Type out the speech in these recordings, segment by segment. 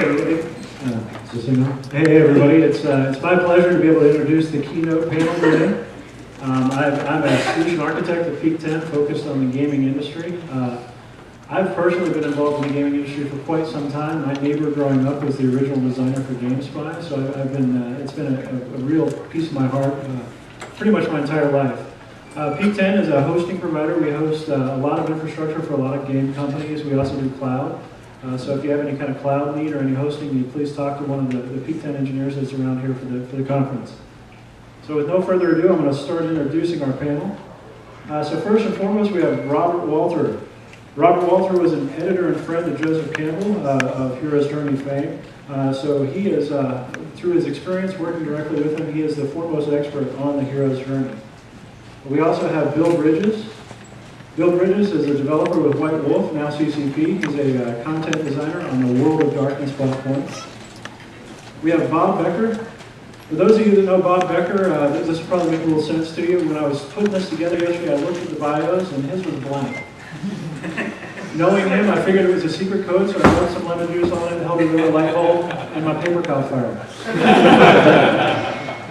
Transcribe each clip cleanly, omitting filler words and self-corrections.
Hey everybody, it's my pleasure to be able to introduce the keynote panel today. I'm a solution architect at Peak 10 focused on the gaming industry. I've personally been involved in the gaming industry for quite some time. My neighbor growing up was the original designer for GameSpy, so it's been a real piece of my heart pretty much my entire life. Peak 10 is a hosting provider. We host a lot of infrastructure for a lot of game companies. We also do cloud. So if you have any kind of cloud need or any hosting need, please talk to one of the Peak 10 engineers that's around here for the conference. So with no further ado, I'm going to start introducing our panel. So first and foremost, we have Robert Walter. Robert Walter was an editor and friend of Joseph Campbell of Hero's Journey fame. So he is, through his experience working directly with him, he is the foremost expert on the Hero's Journey. We also have Bill Bridges. Bill Bridges is a developer with White Wolf, now CCP. He's a content designer on the World of Darkness platform. We have Bob Becker. For those of you that know Bob Becker, this will probably make a little sense to you. When I was putting this together yesterday, I looked at the bios and his was blank. Knowing him, I figured it was a secret code, so I put some lemon juice on it and held it with a light bulb, and my paper caught fire.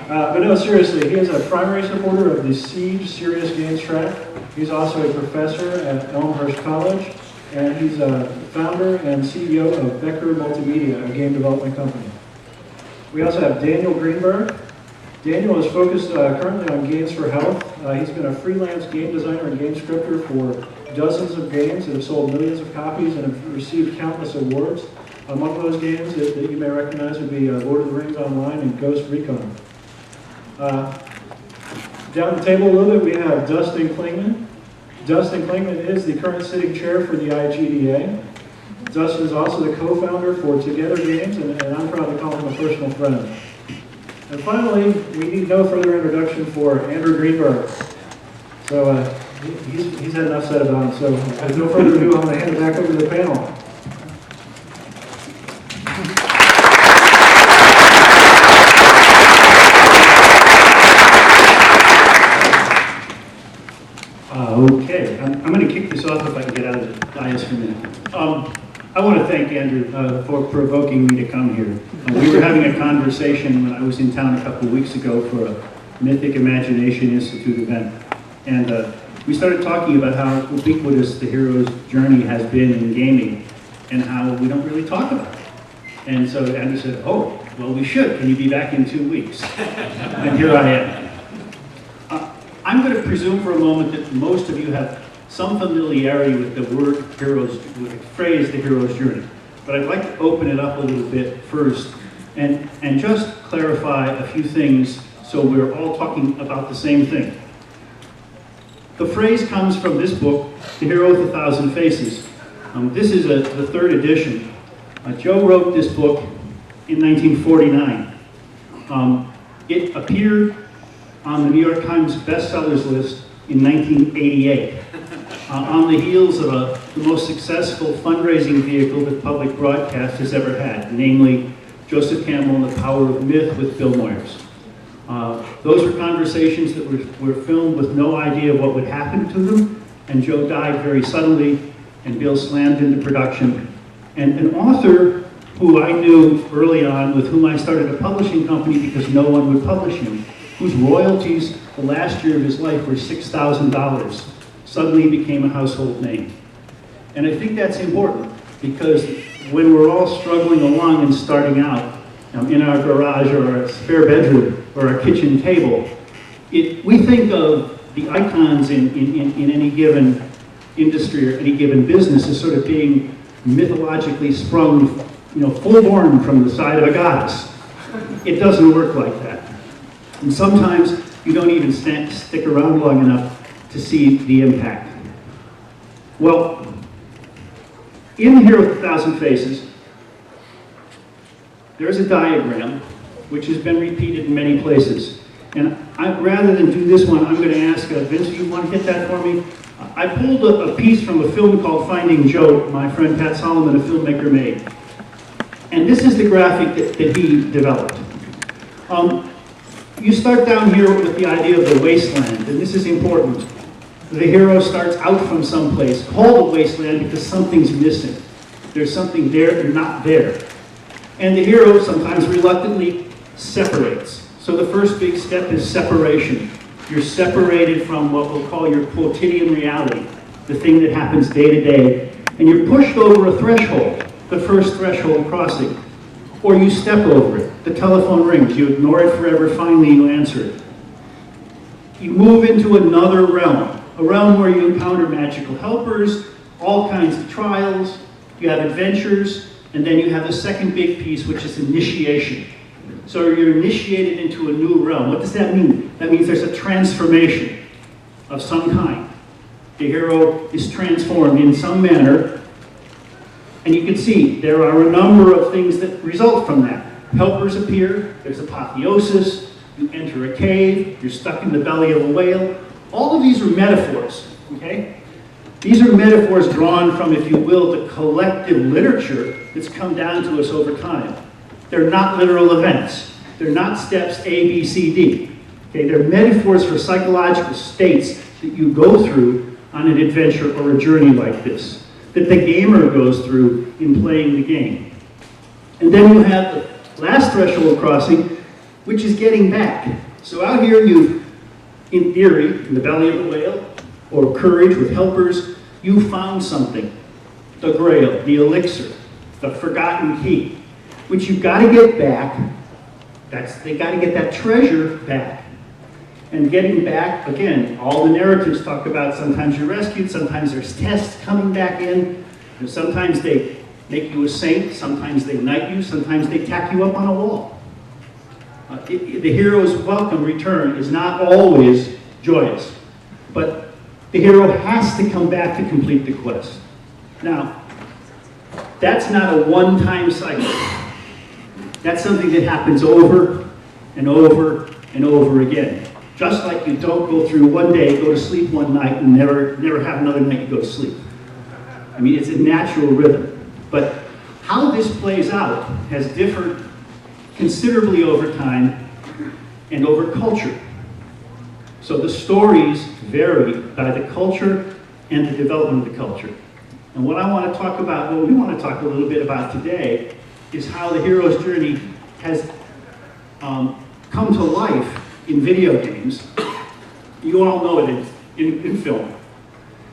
But no, seriously, he is a primary supporter of the Siege serious games track. He's also a professor at Elmhurst College, and he's a founder and CEO of Becker Multimedia, a game development company. We also have Daniel Greenberg. Daniel is focused currently on games for health. He's been a freelance game designer and game scripter for dozens of games that have sold millions of copies and have received countless awards. Among those games that you may recognize would be Lord of the Rings Online and Ghost Recon. Down the table a little bit, we have Dustin Clingman. Dustin Clingman is the current sitting chair for the IGDA. Dustin is also the co-founder for Together Games, and I'm proud to call him a personal friend. And finally, we need no further introduction for Andrew Greenberg. So he's had enough said about him, so with no further ado, I'm going to hand it back over to the panel. Okay, I'm going to kick this off if I can get out of the dais for a minute. I want to thank Andrew for provoking me to come here. We were having a conversation when I was in town a couple of weeks ago for a Mythic Imagination Institute event. And we started talking about how ubiquitous the hero's journey has been in gaming and how we don't really talk about it. And so Andrew said, oh, well, we should. Can you be back in 2 weeks? And here I am. I'm going to presume for a moment that most of you have some familiarity with the word hero's, with the phrase the hero's journey. But I'd like to open it up a little bit first and just clarify a few things so we're all talking about the same thing. The phrase comes from this book, The Hero with 1,000 Faces. This is the third edition. Joe wrote this book in 1949. It appeared on the New York Times bestsellers list in 1988, on the heels of the most successful fundraising vehicle that public broadcast has ever had, namely Joseph Campbell and the Power of Myth with Bill Moyers. Those were conversations that were filmed with no idea of what would happen to them, and Joe died very suddenly, and Bill slammed into production. And an author who I knew early on, with whom I started a publishing company because no one would publish him, whose royalties the last year of his life were $6,000, suddenly became a household name. And I think that's important because when we're all struggling along and starting out in our garage or our spare bedroom or our kitchen table, we think of the icons in any given industry or any given business as sort of being mythologically sprung, full-born from the side of a goddess. It doesn't work like that. And sometimes you don't even stick around long enough to see the impact. Well, in Here with 1,000 Faces, there's a diagram which has been repeated in many places. And rather than do this one, I'm going to ask Vince, do you want to hit that for me? I pulled a piece from a film called Finding Joe, my friend Pat Solomon, a filmmaker, made. And this is the graphic that he developed. You start down here with the idea of the wasteland, and this is important. The hero starts out from someplace called a wasteland because something's missing. There's something there and not there. And the hero sometimes reluctantly separates. So the first big step is separation. You're separated from what we'll call your quotidian reality, the thing that happens day to day, and you're pushed over a threshold, the first threshold crossing. Or you step over it. The telephone rings. You ignore it forever. Finally, you answer it. You move into another realm, a realm where you encounter magical helpers, all kinds of trials, you have adventures, and then you have the second big piece, which is initiation. So you're initiated into a new realm. What does that mean? That means there's a transformation of some kind. The hero is transformed in some manner, and you can see there are a number of things that result from that. Helpers appear, there's apotheosis, you enter a cave, you're stuck in the belly of a whale. All of these are metaphors, okay? These are metaphors drawn from, if you will, the collective literature that's come down to us over time. They're not literal events. They're not steps A, B, C, D. Okay, they're metaphors for psychological states that you go through on an adventure or a journey like this, that the gamer goes through in playing the game. And then you have the last threshold crossing, which is getting back. So out here you, in theory, in the belly of a whale, or courage with helpers, you found something. The grail, the elixir, the forgotten key, which you've got to get back. They got to get that treasure back. And getting back, again, all the narratives talk about sometimes you're rescued, sometimes there's tests coming back in, and sometimes they make you a saint, sometimes they knight you, sometimes they tack you up on a wall. The hero's welcome return is not always joyous, but the hero has to come back to complete the quest. Now, that's not a one-time cycle. That's something that happens over and over and over again. Just like you don't go through one day, go to sleep one night, and never have another night you go to sleep. I mean, it's a natural rhythm. But how this plays out has differed considerably over time and over culture. So the stories vary by the culture and the development of the culture. And what I want to talk about, what we want to talk a little bit about today, is how the hero's journey has come to life in video games. You all know it in film.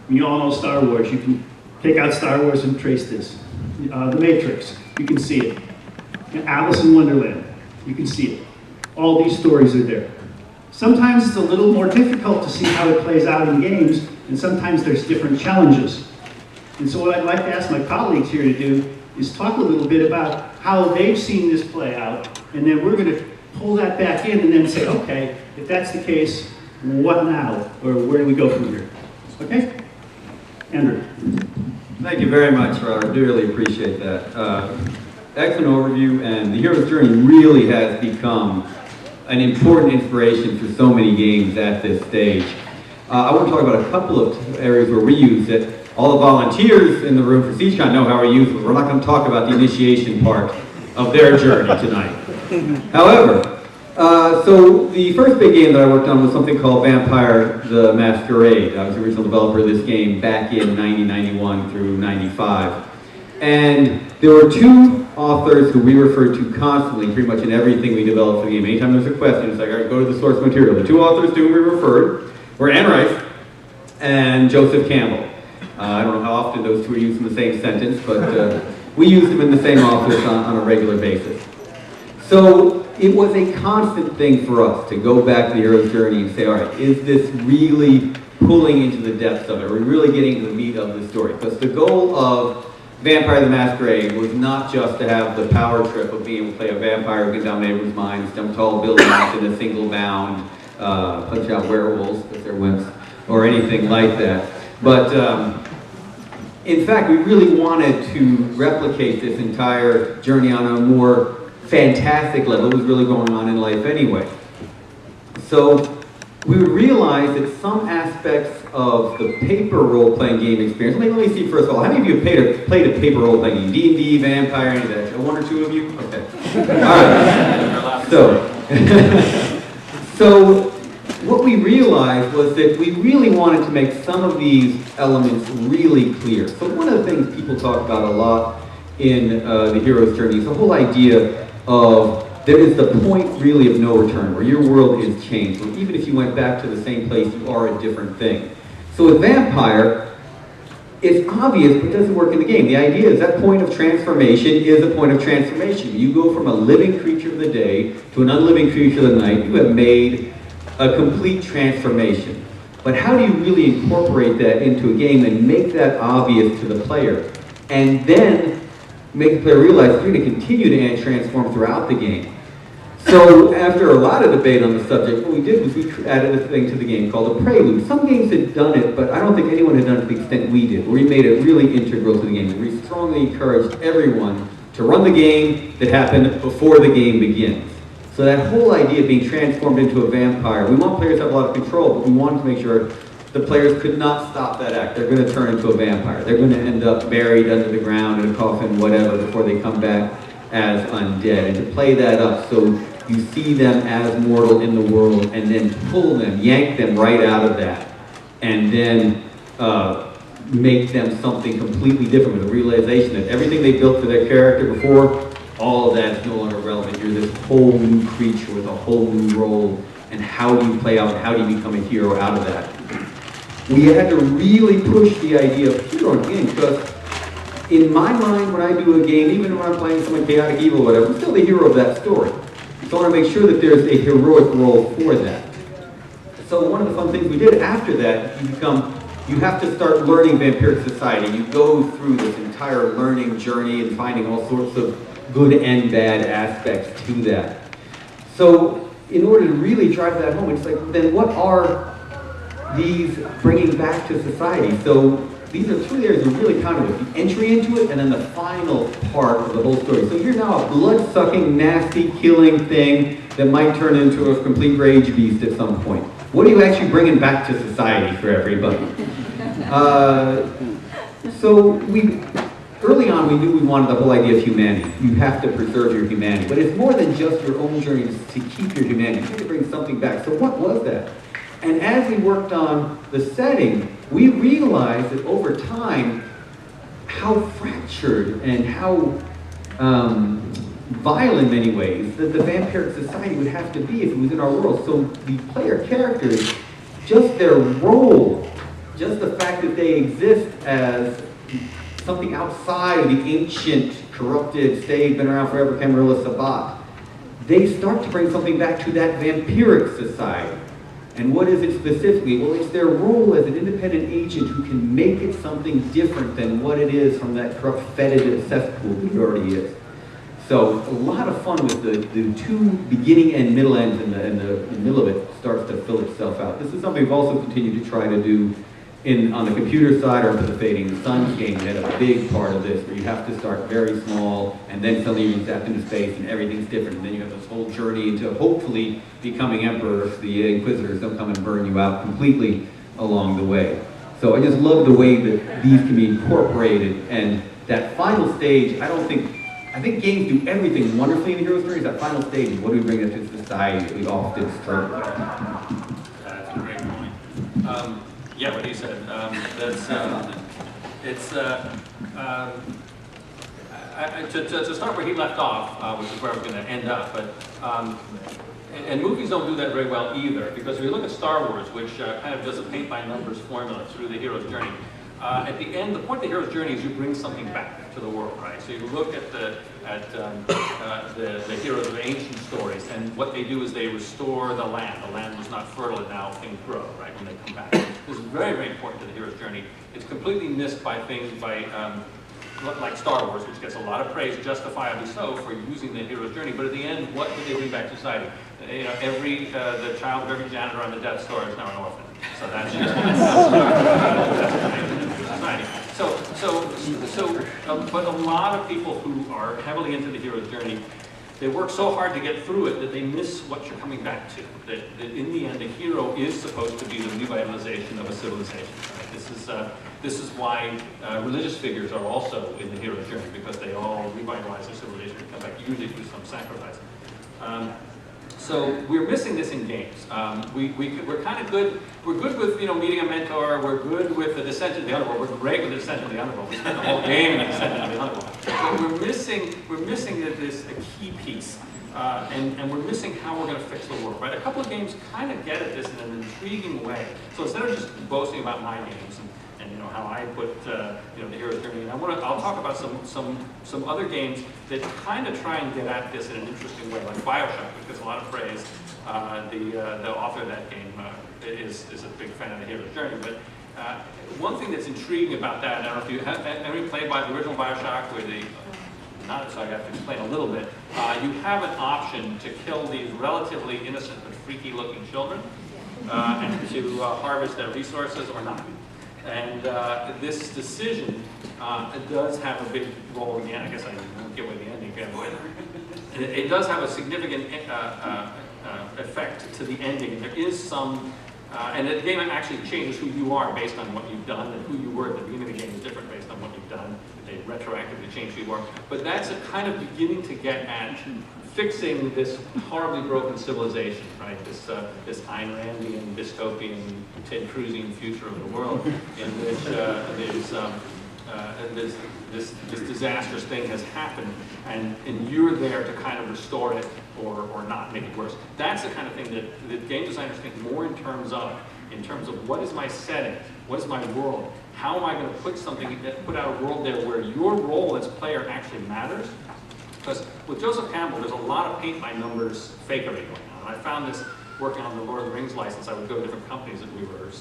You all know Star Wars. You can take out Star Wars and trace this. The Matrix, you can see it. Alice in Wonderland, you can see it. All these stories are there. Sometimes it's a little more difficult to see how it plays out in games, and sometimes there's different challenges. And so what I'd like to ask my colleagues here to do is talk a little bit about how they've seen this play out, and then we're going to pull that back in and then say, okay, if that's the case, what now? Or where do we go from here? Okay? Andrew. Thank you very much, Robert. I do really appreciate that. Excellent overview, and the hero's journey really has become an important inspiration for so many games at this stage. I want to talk about a couple of areas where we use it. All the volunteers in the room for SiegeCon know how we use it. We're not going to talk about the initiation part of their journey tonight. However, so the first big game that I worked on was something called Vampire the Masquerade. I was the original developer of this game back in 91 through 95. And there were two authors who we referred to constantly, pretty much in everything we developed for the game. Anytime there's a question, it's like, all right, go to the source material. The two authors to whom we referred were Anne Rice and Joseph Campbell. I don't know how often those two are used in the same sentence, but we use them in the same office on a regular basis. So it was a constant thing for us to go back to the hero's journey and say, all right, is this really pulling into the depths of it? Are we really getting to the meat of the story? Because the goal of Vampire the Masquerade was not just to have the power trip of being able to play a vampire who can down neighbors' minds, jump tall buildings in a single bound, punch out werewolves because they're wimps, or anything like that. But in fact, we really wanted to replicate this entire journey on a more fantastic level. It was really going on in life anyway. So we would realize that some aspects of the paper role-playing game experience, let me see first of all, how many of you have played a paper role-playing game? D&D, Vampire, any of that? One or two of you? Okay. All right. So what we realized was that we really wanted to make some of these elements really clear. So one of the things people talk about a lot in the hero's journey is the whole idea of there is the point really of no return, where your world is changed. Where even if you went back to the same place, you are a different thing. So with Vampire, it's obvious, but it doesn't work in the game. The idea is that point of transformation is a point of transformation. You go from a living creature of the day to an unliving creature of the night. You have made a complete transformation. But how do you really incorporate that into a game and make that obvious to the player? And then make the player realize you're going to continue to transform throughout the game. So after a lot of debate on the subject, what we did was we added a thing to the game called a prelude. Some games had done it, but I don't think anyone had done it to the extent we did, where we made it really integral to the game. We strongly encouraged everyone to run the game that happened before the game begins. So that whole idea of being transformed into a vampire, we want players to have a lot of control, but we wanted to make sure the players could not stop that act. They're going to turn into a vampire. They're going to end up buried under the ground in a coffin, whatever, before they come back as undead. And to play that up so you see them as mortal in the world and then pull them, yank them right out of that, and then make them something completely different with the realization that everything they built for their character before, all of that is no longer relevant. You're this whole new creature with a whole new role, and how do you play out and how do you become a hero out of that? We had to really push the idea of hero in the game, because in my mind, when I do a game, even when I'm playing someone chaotic evil or whatever, I'm still the hero of that story. So I want to make sure that there's a heroic role for that. So one of the fun things we did after that, you have to start learning vampiric society. You go through this entire learning journey and finding all sorts of good and bad aspects to that. So in order to really drive that home, it's like, then what are these bringing back to society? So these are two areas that really count with the entry into it and then the final part of the whole story. So you're now a blood-sucking, nasty, killing thing that might turn into a complete rage beast at some point. What are you actually bringing back to society for everybody? Early on, we knew we wanted the whole idea of humanity. You have to preserve your humanity. But it's more than just your own journey to keep your humanity. You have to bring something back. So what was that? And as we worked on the setting, we realized that over time, how fractured and how vile in many ways that the vampiric society would have to be if it was in our world. So the player characters, just their role, just the fact that they exist as something outside of the ancient, corrupted, stayed, been around forever, Camarilla Sabbat, they start to bring something back to that vampiric society. And what is it specifically? Well, it's their role as an independent agent who can make it something different than what it is from that corrupt, fetid cesspool that it already is. So a lot of fun with the two beginning and middle ends, and the middle of it starts to fill itself out. This is something we've also continued to try to do on the computer side, or for the Fading Suns game. They had a big part of this, where you have to start very small, and then suddenly you're zapped into space, and everything's different. And then you have this whole journey into hopefully becoming emperor if the Inquisitors don't come and burn you out completely along the way. So I just love the way that these can be incorporated, and that final stage, I think games do everything wonderfully in the hero's journey. That final stage is what do we bring into society that we often struggle with. That's a great point. Yeah, what he said. To start where he left off, which is where I was going to end up, but and movies don't do that very well either, because if you look at Star Wars, which kind of does a paint-by-numbers formula through the hero's journey, at the end, the point of the hero's journey is you bring something back to the world, right? So you look at the heroes of ancient stories, and what they do is they restore the land. The land was not fertile, and now things grow, right, when they come back. This is very, very important to the hero's journey. It's completely missed by things like Star Wars, which gets a lot of praise, justifiably so, for using the hero's journey. But at the end, what do they bring back to society? You know, the child of every janitor on the Death Star is now an orphan. So that's just society. But a lot of people who are heavily into the hero's journey, they work so hard to get through it that they miss what you're coming back to. That in the end, a hero is supposed to be the revitalization of a civilization. Right? This is why religious figures are also in the hero's journey, because they all revitalize their civilization and come back, usually through some sacrifice. So we're missing this in games. We're kind of good. We're good with meeting a mentor. We're good with the descent into the underworld. We're great with the descent into the underworld. We spend the whole game in the descent into the underworld. But we're missing this a key piece, and we're missing how we're going to fix the world. Right? A couple of games kind of get at this in an intriguing way. So instead of just boasting about my games and how I put the hero's journey, and I'll talk about some other games that kind of try and get at this in an interesting way, like BioShock, which gets a lot of praise. The author of that game is a big fan of the hero's journey. But one thing that's intriguing about that, I don't know if you have ever played by the original BioShock, where so I have to explain a little bit. You have an option to kill these relatively innocent but freaky-looking children, and to harvest their resources or not. And this decision does have a big role in the end. I guess I won't give away the ending. It does have a significant effect to the ending. And there is some, and the game actually changes who you are based on what you've done, and who you were at the beginning of the game is different based on what you've done. They retroactively change who you are. But that's a kind of beginning to get at fixing this horribly broken civilization, right? This Ayn Randian, dystopian, Ted Cruzian future of the world, in which this disastrous thing has happened, and you're there to kind of restore it or not make it worse. That's the kind of thing that game designers think more in terms of what is my setting, what is my world, how am I going to put out a world there where your role as player actually matters. Because with Joseph Campbell, there's a lot of paint-by-numbers fakery going on. And I found this working on the Lord of the Rings license. I would go to different companies that we were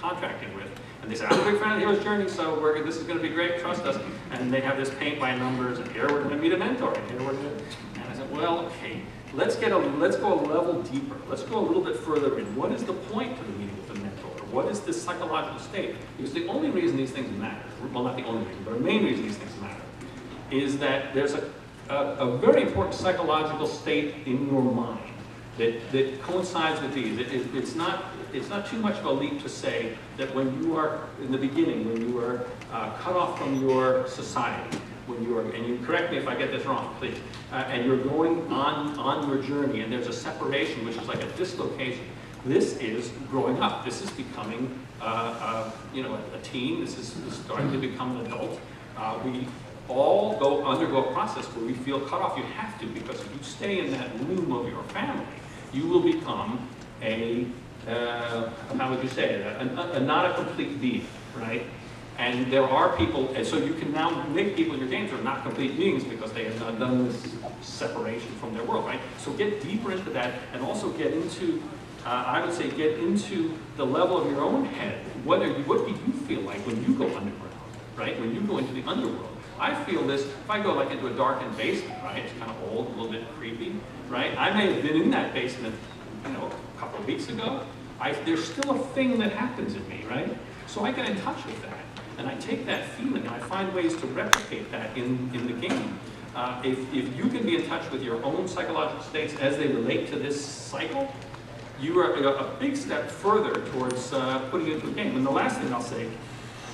contracting with, and they said, I'm a big fan of the hero's journey, so this is going to be great, trust us. And they have this paint-by-numbers, and here we're going to meet a mentor, and here we're going to... And I said, well, okay, let's go a level deeper. Let's go a little bit further in. What is the point to the meeting with the mentor? What is this psychological state? Because the only reason these things matter, well, not the only reason, but the main reason these things matter, is that there's a very important psychological state in your mind that coincides with these. It's not too much of a leap to say that when you are in the beginning, when you are cut off from your society, and you correct me if I get this wrong, please, and you're going on your journey, and there's a separation, which is like a dislocation. This is growing up. This is becoming a teen. This is starting to become an adult. We all undergo a process where we feel cut off. You have to, because if you stay in that room of your family, you will become how would you say it, a not a complete being, right? And there are people, and so you can now make people in your games who are not complete beings because they have not done this separation from their world, right? So get deeper into that, and also get into, I would say, get into the level of your own head. What do you feel like when you go underground, right? When you go into the underworld. I feel this, if I go like into a darkened basement, right? It's kind of old, a little bit creepy, right? I may have been in that basement, a couple of weeks ago. There's still a thing that happens in me, right? So I get in touch with that, and I take that feeling, and I find ways to replicate that in the game. If you can be in touch with your own psychological states as they relate to this cycle, you are a big step further towards putting it into a game. And the last thing I'll say,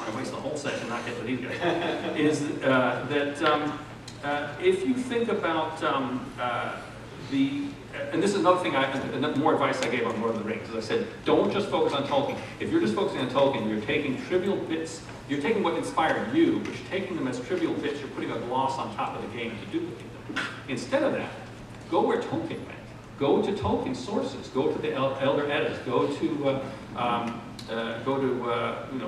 I waste the whole session not get to these guys, is that if you think about and this is another thing, more advice I gave on Lord of the Rings, is I said, don't just focus on Tolkien. If you're just focusing on Tolkien, you're taking trivial bits, you're taking what inspired you, but you're taking them as trivial bits, you're putting a gloss on top of the game to duplicate them. Instead of that, go where Tolkien went. Go to Tolkien's sources, go to the Elder Eddas, go to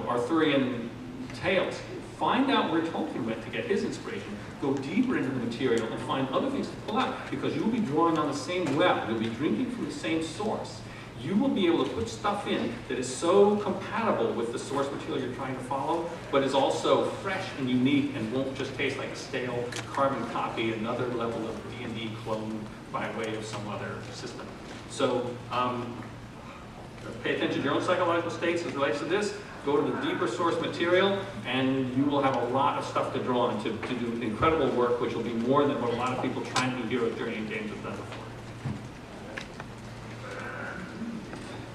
Arthurian tales. Find out where Tolkien went to get his inspiration. Go deeper into the material and find other things to pull out, because you'll be drawing on the same well. You'll be drinking from the same source. You will be able to put stuff in that is so compatible with the source material you're trying to follow, but is also fresh and unique and won't just taste like a stale carbon copy, another level of D&D clone by way of some other system. So pay attention to your own psychological states as it relates to this. Go to the deeper source material, and you will have a lot of stuff to draw on to do incredible work, which will be more than what a lot of people trying to do hero's journey in games have done before.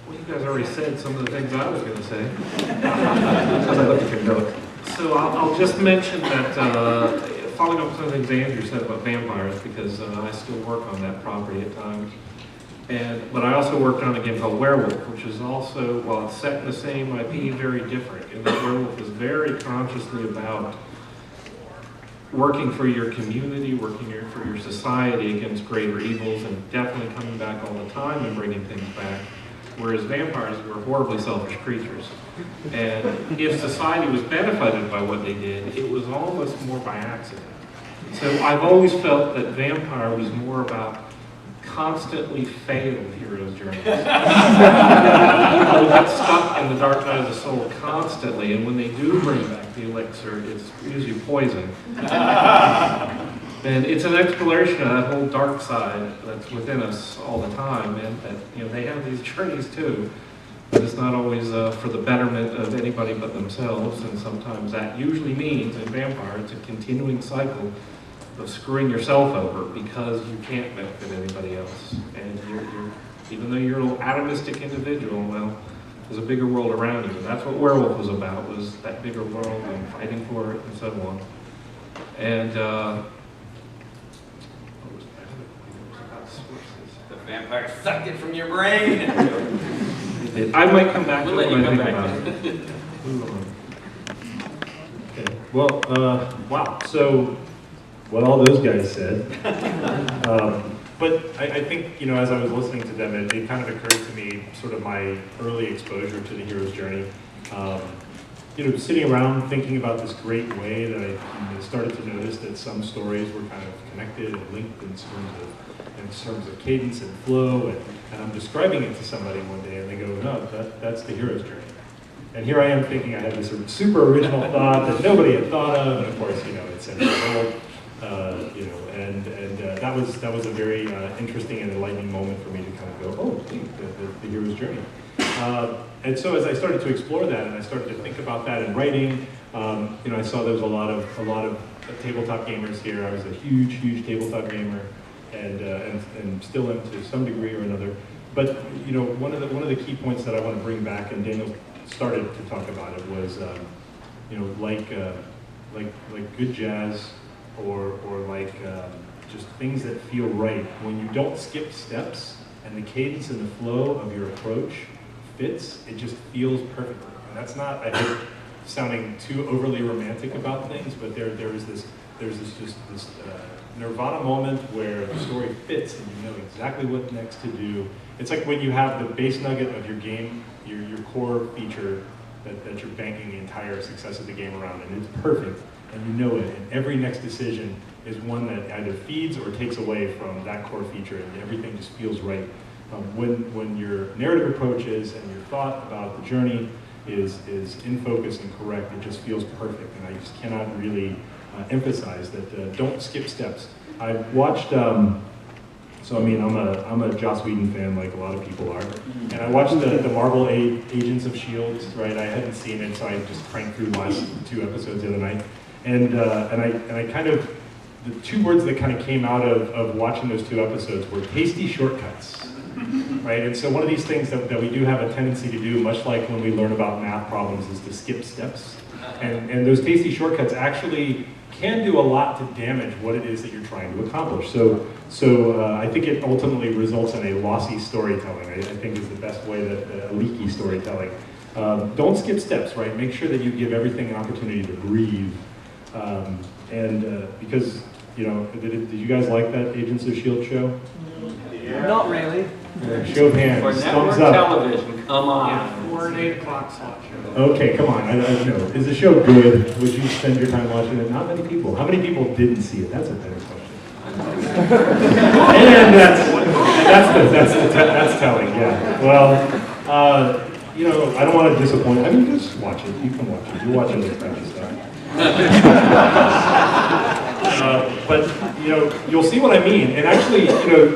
Well, you guys already said some of the things I was going to say. Because I looked at your note. So I'll just mention that, following up some of the things Andrew said about vampires, because I still work on that property at times. But I also worked on a game called Werewolf, which is also, while it's set in the same IP, very different. And that Werewolf is very consciously about working for your community, working for your society against greater evils, and definitely coming back all the time and bringing things back. Whereas vampires were horribly selfish creatures. And if society was benefited by what they did, it was almost more by accident. So I've always felt that vampire was more about constantly failed hero's journeys. People get stuck in the dark night of the soul constantly, and when they do bring back the elixir, it's usually poison. And it's an exploration of that whole dark side that's within us all the time, and that they have these journeys too. But it's not always for the betterment of anybody but themselves, and sometimes that usually means in vampire it's a continuing cycle of screwing yourself over because you can't benefit anybody else. And even though you're an atomistic individual, well, there's a bigger world around you. And that's what Werewolf was about, was that bigger world and fighting for it and so on. And what was that? The vampire sucked it from your brain. I might come back to We'll it let you when come I back. think about it. Okay. Well, wow. So, what all those guys said. But I think, as I was listening to them, it kind of occurred to me sort of my early exposure to the hero's journey. Sitting around thinking about this great way that I started to notice that some stories were kind of connected and linked in terms of cadence and flow, and I'm describing it to somebody one day, and they go, "No, that's the hero's journey." And here I am thinking I had this sort of super original thought that nobody had thought of, and of course, it's in the world, that was a very interesting and enlightening moment for me to kind of go, "Oh, the hero's journey." And so as I started to explore that, and I started to think about that in writing, I saw there was a lot of tabletop gamers here. I was a huge tabletop gamer, and still am to some degree or another. But one of the key points that I want to bring back, and Daniel started to talk about it, was like good jazz, or like just things that feel right. When you don't skip steps and the cadence and the flow of your approach fits, it just feels perfect. And that's not, I hate sounding too overly romantic about things, but there's this nirvana moment where the story fits and you know exactly what next to do. It's like when you have the base nugget of your game, your core feature that you're banking the entire success of the game around, and it's perfect, and you know it, and every next decision is one that either feeds or takes away from that core feature, and everything just feels right. When your narrative approach is, and your thought about the journey is in focus and correct, it just feels perfect, and I just cannot really emphasize that. Don't skip steps. I watched, I'm a Joss Whedon fan, like a lot of people are, and I watched the Marvel Agents of S.H.I.E.L.D., right? I hadn't seen it, so I just cranked through the last 2 episodes the other night, and I kind of, the 2 words that kind of came out of watching those 2 episodes were tasty shortcuts, right? And so one of these things that we do have a tendency to do, much like when we learn about math problems, is to skip steps, and those tasty shortcuts actually can do a lot to damage what it is that you're trying to accomplish. So I think it ultimately results in a lossy storytelling. I think is the best way, that a leaky storytelling. Don't skip steps, right? Make sure that you give everything an opportunity to breathe. Because, did you guys like that Agents of S.H.I.E.L.D. show? Yeah. Not really. Show of hands, For thumbs network up. television, come on. Yeah, 4 and 8 o'clock slot show. Okay, come on, I know. Is the show good? Would you spend your time watching it? Not many people. How many people didn't see it? That's a better question. And that's telling, yeah. Well, I don't want to disappoint. I mean, just watch it. You can watch it. You're watching this kind of stuff. But you'll see what I mean. And actually,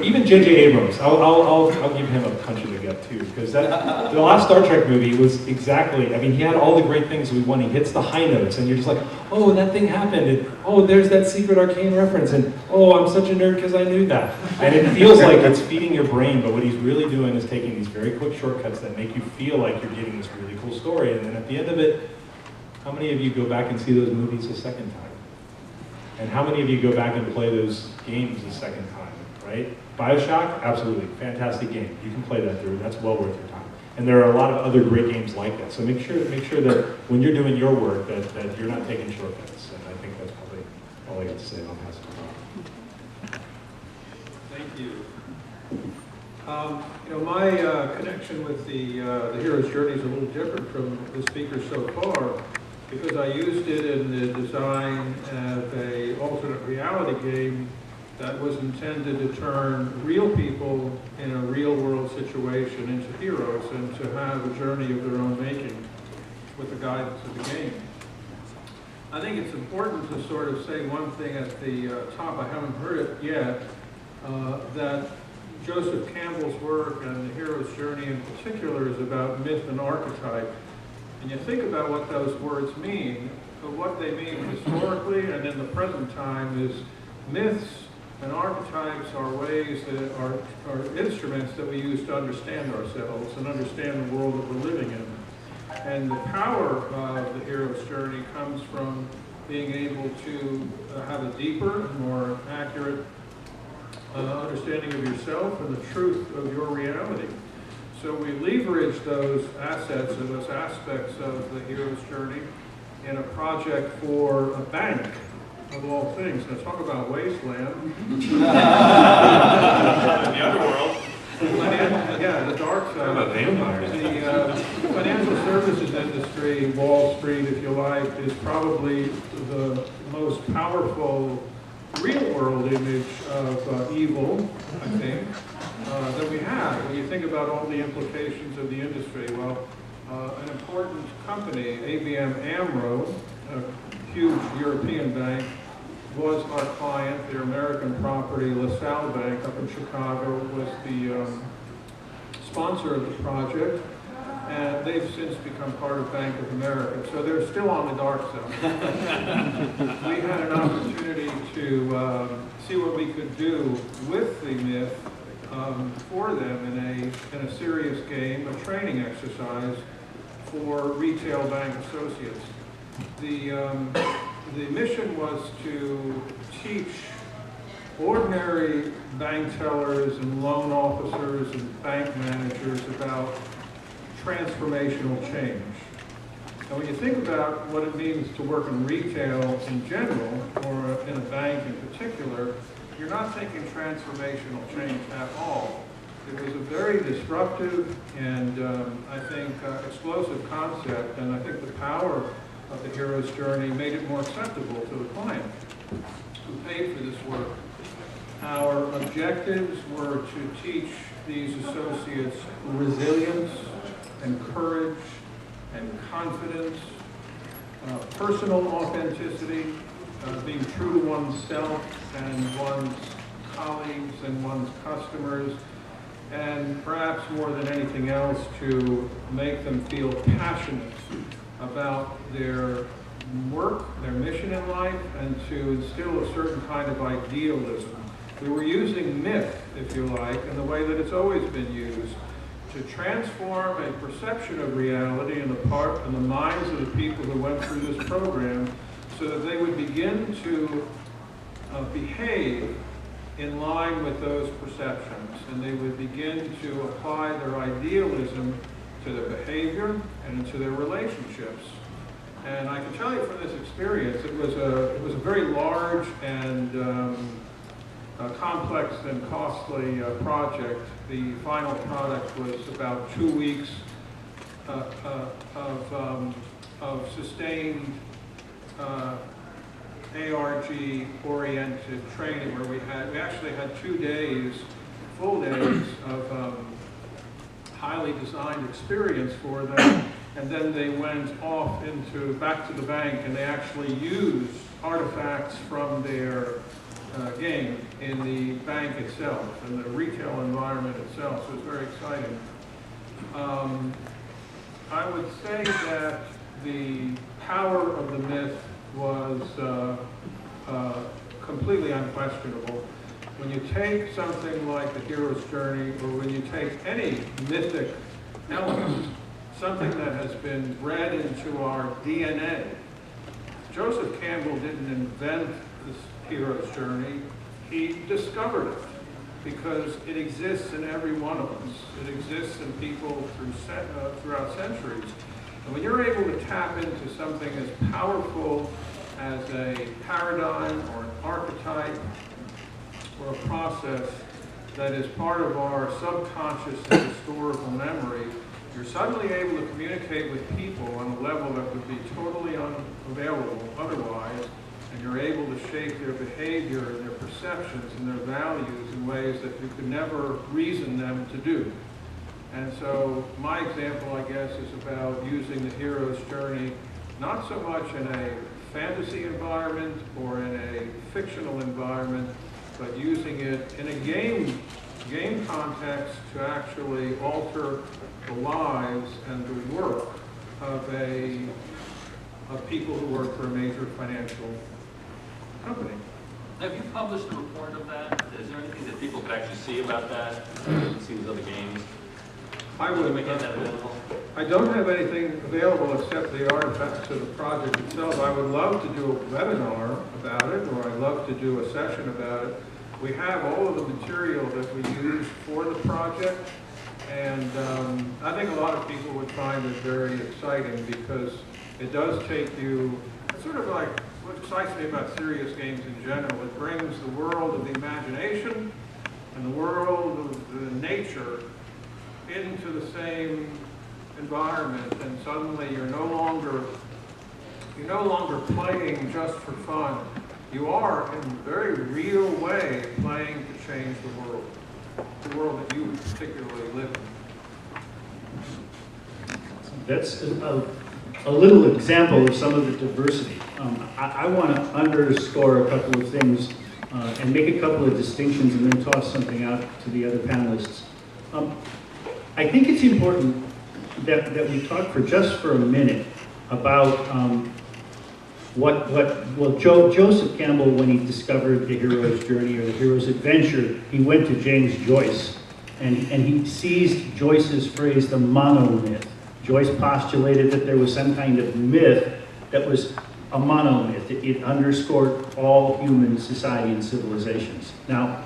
even J.J. Abrams, I'll give him a punch in the gut too, because the last Star Trek movie was exactly. I mean, he had all the great things we want. He hits the high notes, and you're just like, oh, and that thing happened, and oh, there's that secret arcane reference, and oh, I'm such a nerd because I knew that. And it feels like it's feeding your brain, but what he's really doing is taking these very quick shortcuts that make you feel like you're getting this really cool story, and then at the end of it, how many of you go back and see those movies a second time? And how many of you go back and play those games a second time? right? BioShock, absolutely, fantastic game. You can play that through, that's well worth your time. And there are a lot of other great games like that. So make sure that when you're doing your work, that you're not taking shortcuts. And I think that's probably all I got to say, and I'll pass it on. Thank you. My connection with the hero's journey is a little different from the speakers so far, because I used it in the design of an alternate reality game that was intended to turn real people in a real world situation into heroes and to have a journey of their own making with the guidance of the game. I think it's important to sort of say one thing at the top, I haven't heard it yet, that Joseph Campbell's work and the hero's journey in particular is about myth and archetype. And you think about what those words mean, but what they mean historically and in the present time is myths and archetypes are ways that are instruments that we use to understand ourselves and understand the world that we're living in. And the power of the hero's journey comes from being able to have a deeper and more accurate understanding of yourself and the truth of your reality. So we leverage those assets and those aspects of the hero's journey in a project for a bank, of all things. Now talk about wasteland. The underworld. The dark side. The financial services industry, Wall Street, if you like, is probably the most powerful real-world image of evil, I think, that we have. When you think about all the implications of the industry, well, an important company, ABN AMRO, a huge European bank, was our client. Their American property, LaSalle Bank up in Chicago, was the sponsor of the project, and they've since become part of Bank of America. So they're still on the dark side. We had an opportunity to see what we could do with the myth for them in a serious game, a training exercise for retail bank associates. The mission was to teach ordinary bank tellers and loan officers and bank managers about transformational change. Now when you think about what it means to work in retail in general, or in a bank in particular, you're not thinking transformational change at all. It was a very disruptive and I think explosive concept, and I think the power of the hero's journey made it more acceptable to the client who paid for this work. Our objectives were to teach these associates resilience and courage and confidence, personal authenticity, being true to oneself and one's colleagues and one's customers, and perhaps more than anything else to make them feel passionate about their work, their mission in life, and to instill a certain kind of idealism. We were using myth, if you like, in the way that it's always been used, to transform a perception of reality in the minds of the people who went through this program so that they would begin to behave in line with those perceptions, and they would begin to apply their idealism to their behavior and to their relationships. And I can tell you from this experience, it was a very large and complex and costly project. The final product was about 2 weeks of sustained ARG-oriented training, where we actually had 2 days, full days of highly designed experience for them, and then they went off back to the bank, and they actually used artifacts from their game in the bank itself, in the retail environment itself, so it's very exciting. I would say that the power of the myth was completely unquestionable. When you take something like the hero's journey, or when you take any mythic element, something that has been bred into our DNA. Joseph Campbell didn't invent this hero's journey, he discovered it. because it exists in every one of us. It exists in people throughout centuries. And when you're able to tap into something as powerful as a paradigm or an archetype or a process that is part of our subconscious and historical memory, you're suddenly able to communicate with people on a level that would be totally unavailable otherwise, and you're able to shape their behavior and their perceptions and their values in ways that you could never reason them to do. And so my example, I guess, is about using the hero's journey, not so much in a fantasy environment or in a fictional environment, but using it in a game context to actually alter the lives and the work of people who work for a major financial company. Have you published a report of that? Is there anything that people could actually see about that? See these other games? I Would would we get that available? I don't have anything available except the artifacts of the project itself. I would love to do a webinar about it, or I'd love to do a session about it. We have all of the material that we use for the project, and I think a lot of people would find it very exciting because it does take you, it's sort of like what excites me about serious games in general. It brings the world of the imagination and the world of the nature into the same environment, and suddenly you're no longer playing just for fun. You are, in a very real way, playing to change the world that you particularly live in. That's a little example of some of the diversity. I want to underscore a couple of things and make a couple of distinctions and then toss something out to the other panelists. I think it's important that we talk for a minute about Joseph Campbell, when he discovered the hero's journey or the hero's adventure, he went to James Joyce and he seized Joyce's phrase, the monomyth. Joyce postulated that there was some kind of myth that was a monomyth. It underscored all human society and civilizations. Now,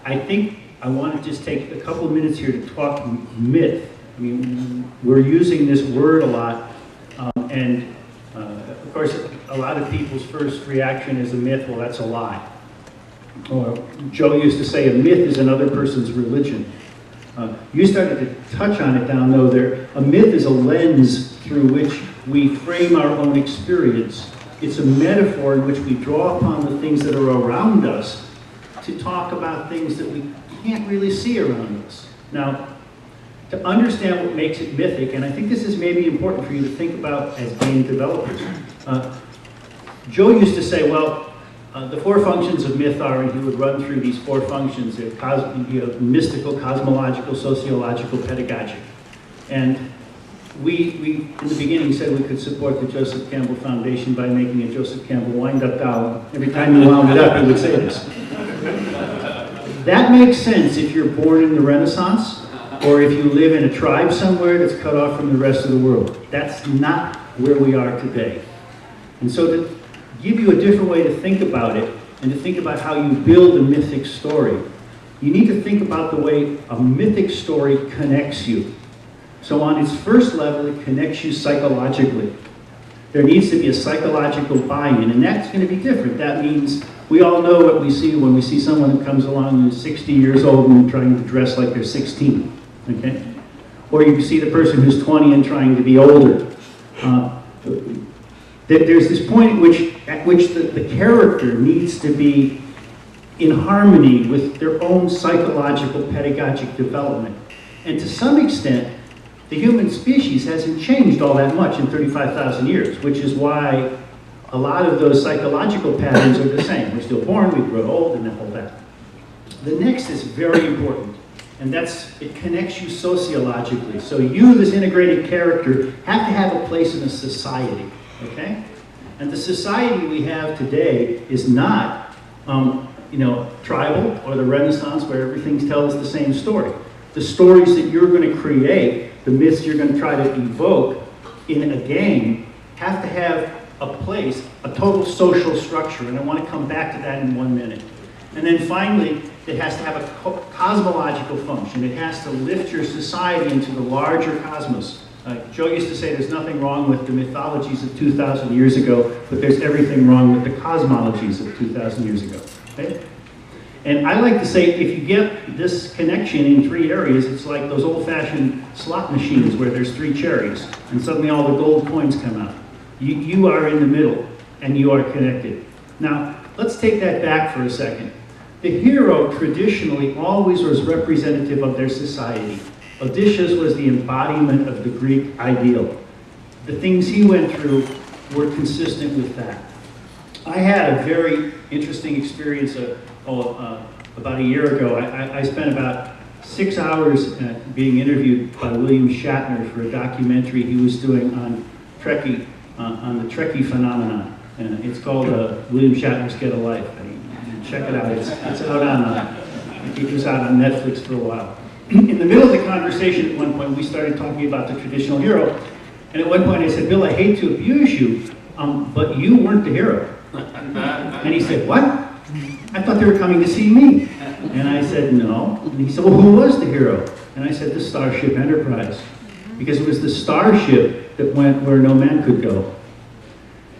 I think I want to just take a couple of minutes here to talk myth. I mean, we're using this word a lot, and of course, a lot of people's first reaction is a myth, well, that's a lie. Or Joe used to say a myth is another person's religion. You started to touch on it down low there. A myth is a lens through which we frame our own experience. It's a metaphor in which we draw upon the things that are around us to talk about things that we can't really see around us. Now, to understand what makes it mythic, and I think this is maybe important for you to think about as game developers. Joe used to say, well, the four functions of myth are, and he would run through these four functions, mystical, cosmological, sociological, pedagogic. And we, in the beginning, said we could support the Joseph Campbell Foundation by making a Joseph Campbell wind-up doll. Every time you wound it up, he would say this. That makes sense if you're born in the Renaissance, or if you live in a tribe somewhere that's cut off from the rest of the world. That's not where we are today. And so to give you a different way to think about it, and to think about how you build a mythic story, you need to think about the way a mythic story connects you. So on its first level, it connects you psychologically. There needs to be a psychological buy-in, and that's going to be different. That means we all know what we see when we see someone who comes along who's 60 years old and trying to dress like they're 16, okay? Or you see the person who's 20 and trying to be older. There's this point at which the character needs to be in harmony with their own psychological pedagogic development. And to some extent, the human species hasn't changed all that much in 35,000 years, which is why a lot of those psychological patterns are the same. We're still born, we grow old, and all that. The next is very important, and it connects you sociologically. So you, this integrated character, have to have a place in a society, okay? And the society we have today is not, tribal or the Renaissance where everything tells the same story. The stories that you're going to create, the myths you're going to try to evoke in a game, have to have a place, a total social structure, and I want to come back to that in 1 minute. And then finally, it has to have a cosmological function. It has to lift your society into the larger cosmos. Joe used to say there's nothing wrong with the mythologies of 2,000 years ago, but there's everything wrong with the cosmologies of 2,000 years ago. Okay? And I like to say, if you get this connection in 3 areas, it's like those old-fashioned slot machines where there's 3 cherries, and suddenly all the gold coins come out. You are in the middle, and you are connected. Now, let's take that back for a second. The hero traditionally always was representative of their society. Odysseus was the embodiment of the Greek ideal. The things he went through were consistent with that. I had a very interesting experience about a year ago. I spent about 6 hours being interviewed by William Shatner for a documentary he was doing on Trekkie, on the Trekkie phenomenon. It's called William Shatner's Get a Life. Check it out. It's out on, it was out on Netflix for a while. In the middle of the conversation at one point, we started talking about the traditional hero. And at one point I said, Bill, I hate to abuse you, but you weren't the hero. And he said, what? I thought they were coming to see me. And I said, no. And he said, well, who was the hero? And I said, the Starship Enterprise. Because it was the starship that went where no man could go.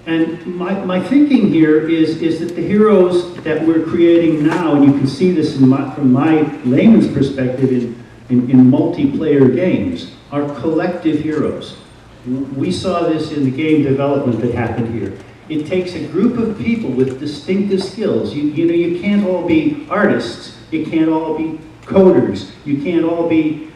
And my thinking here is that the heroes that we're creating now, and you can see this from my layman's perspective in multiplayer games, are collective heroes. We saw this in the game development that happened here. It takes a group of people with distinctive skills. You can't all be artists. You can't all be coders. You can't all be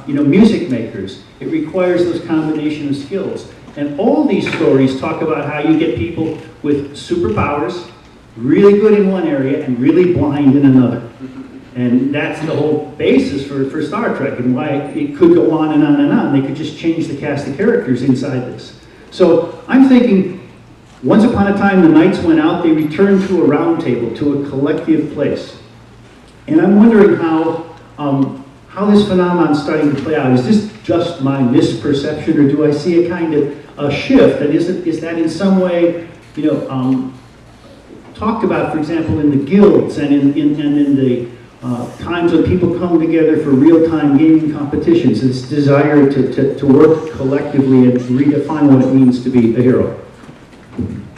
music makers. It requires those combination of skills. And all these stories talk about how you get people with superpowers, really good in one area and really blind in another. And that's the whole basis for Star Trek and why it could go on and on and on. They could just change the cast of characters inside this. So I'm thinking, once upon a time the knights went out, they returned to a round table, to a collective place. And I'm wondering how this phenomenon is starting to play out. Is this just my misperception, or do I see a kind of a shift? And is that in some way, talked about, for example, in the guilds and in the times when people come together for real-time gaming competitions, this desire to work collectively and redefine what it means to be a hero?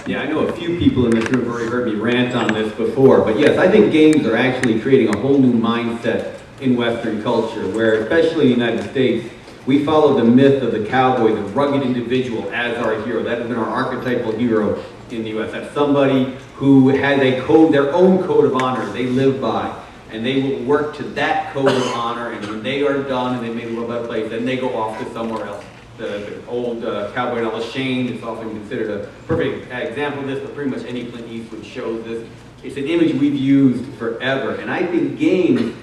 Yeah, I know a few people in this room have already heard me rant on this before, but yes, I think games are actually creating a whole new mindset in Western culture, where, especially in the United States, we follow the myth of the cowboy, the rugged individual, as our hero. That has been our archetypal hero in the U.S. That's somebody who has their own code of honor they live by, and they will work to that code of honor, and when they are done and they made the world a better place, then they go off to somewhere else. The old cowboy novel Shane is often considered a perfect example of this, but pretty much any Clint Eastwood shows this. It's an image we've used forever, and I think games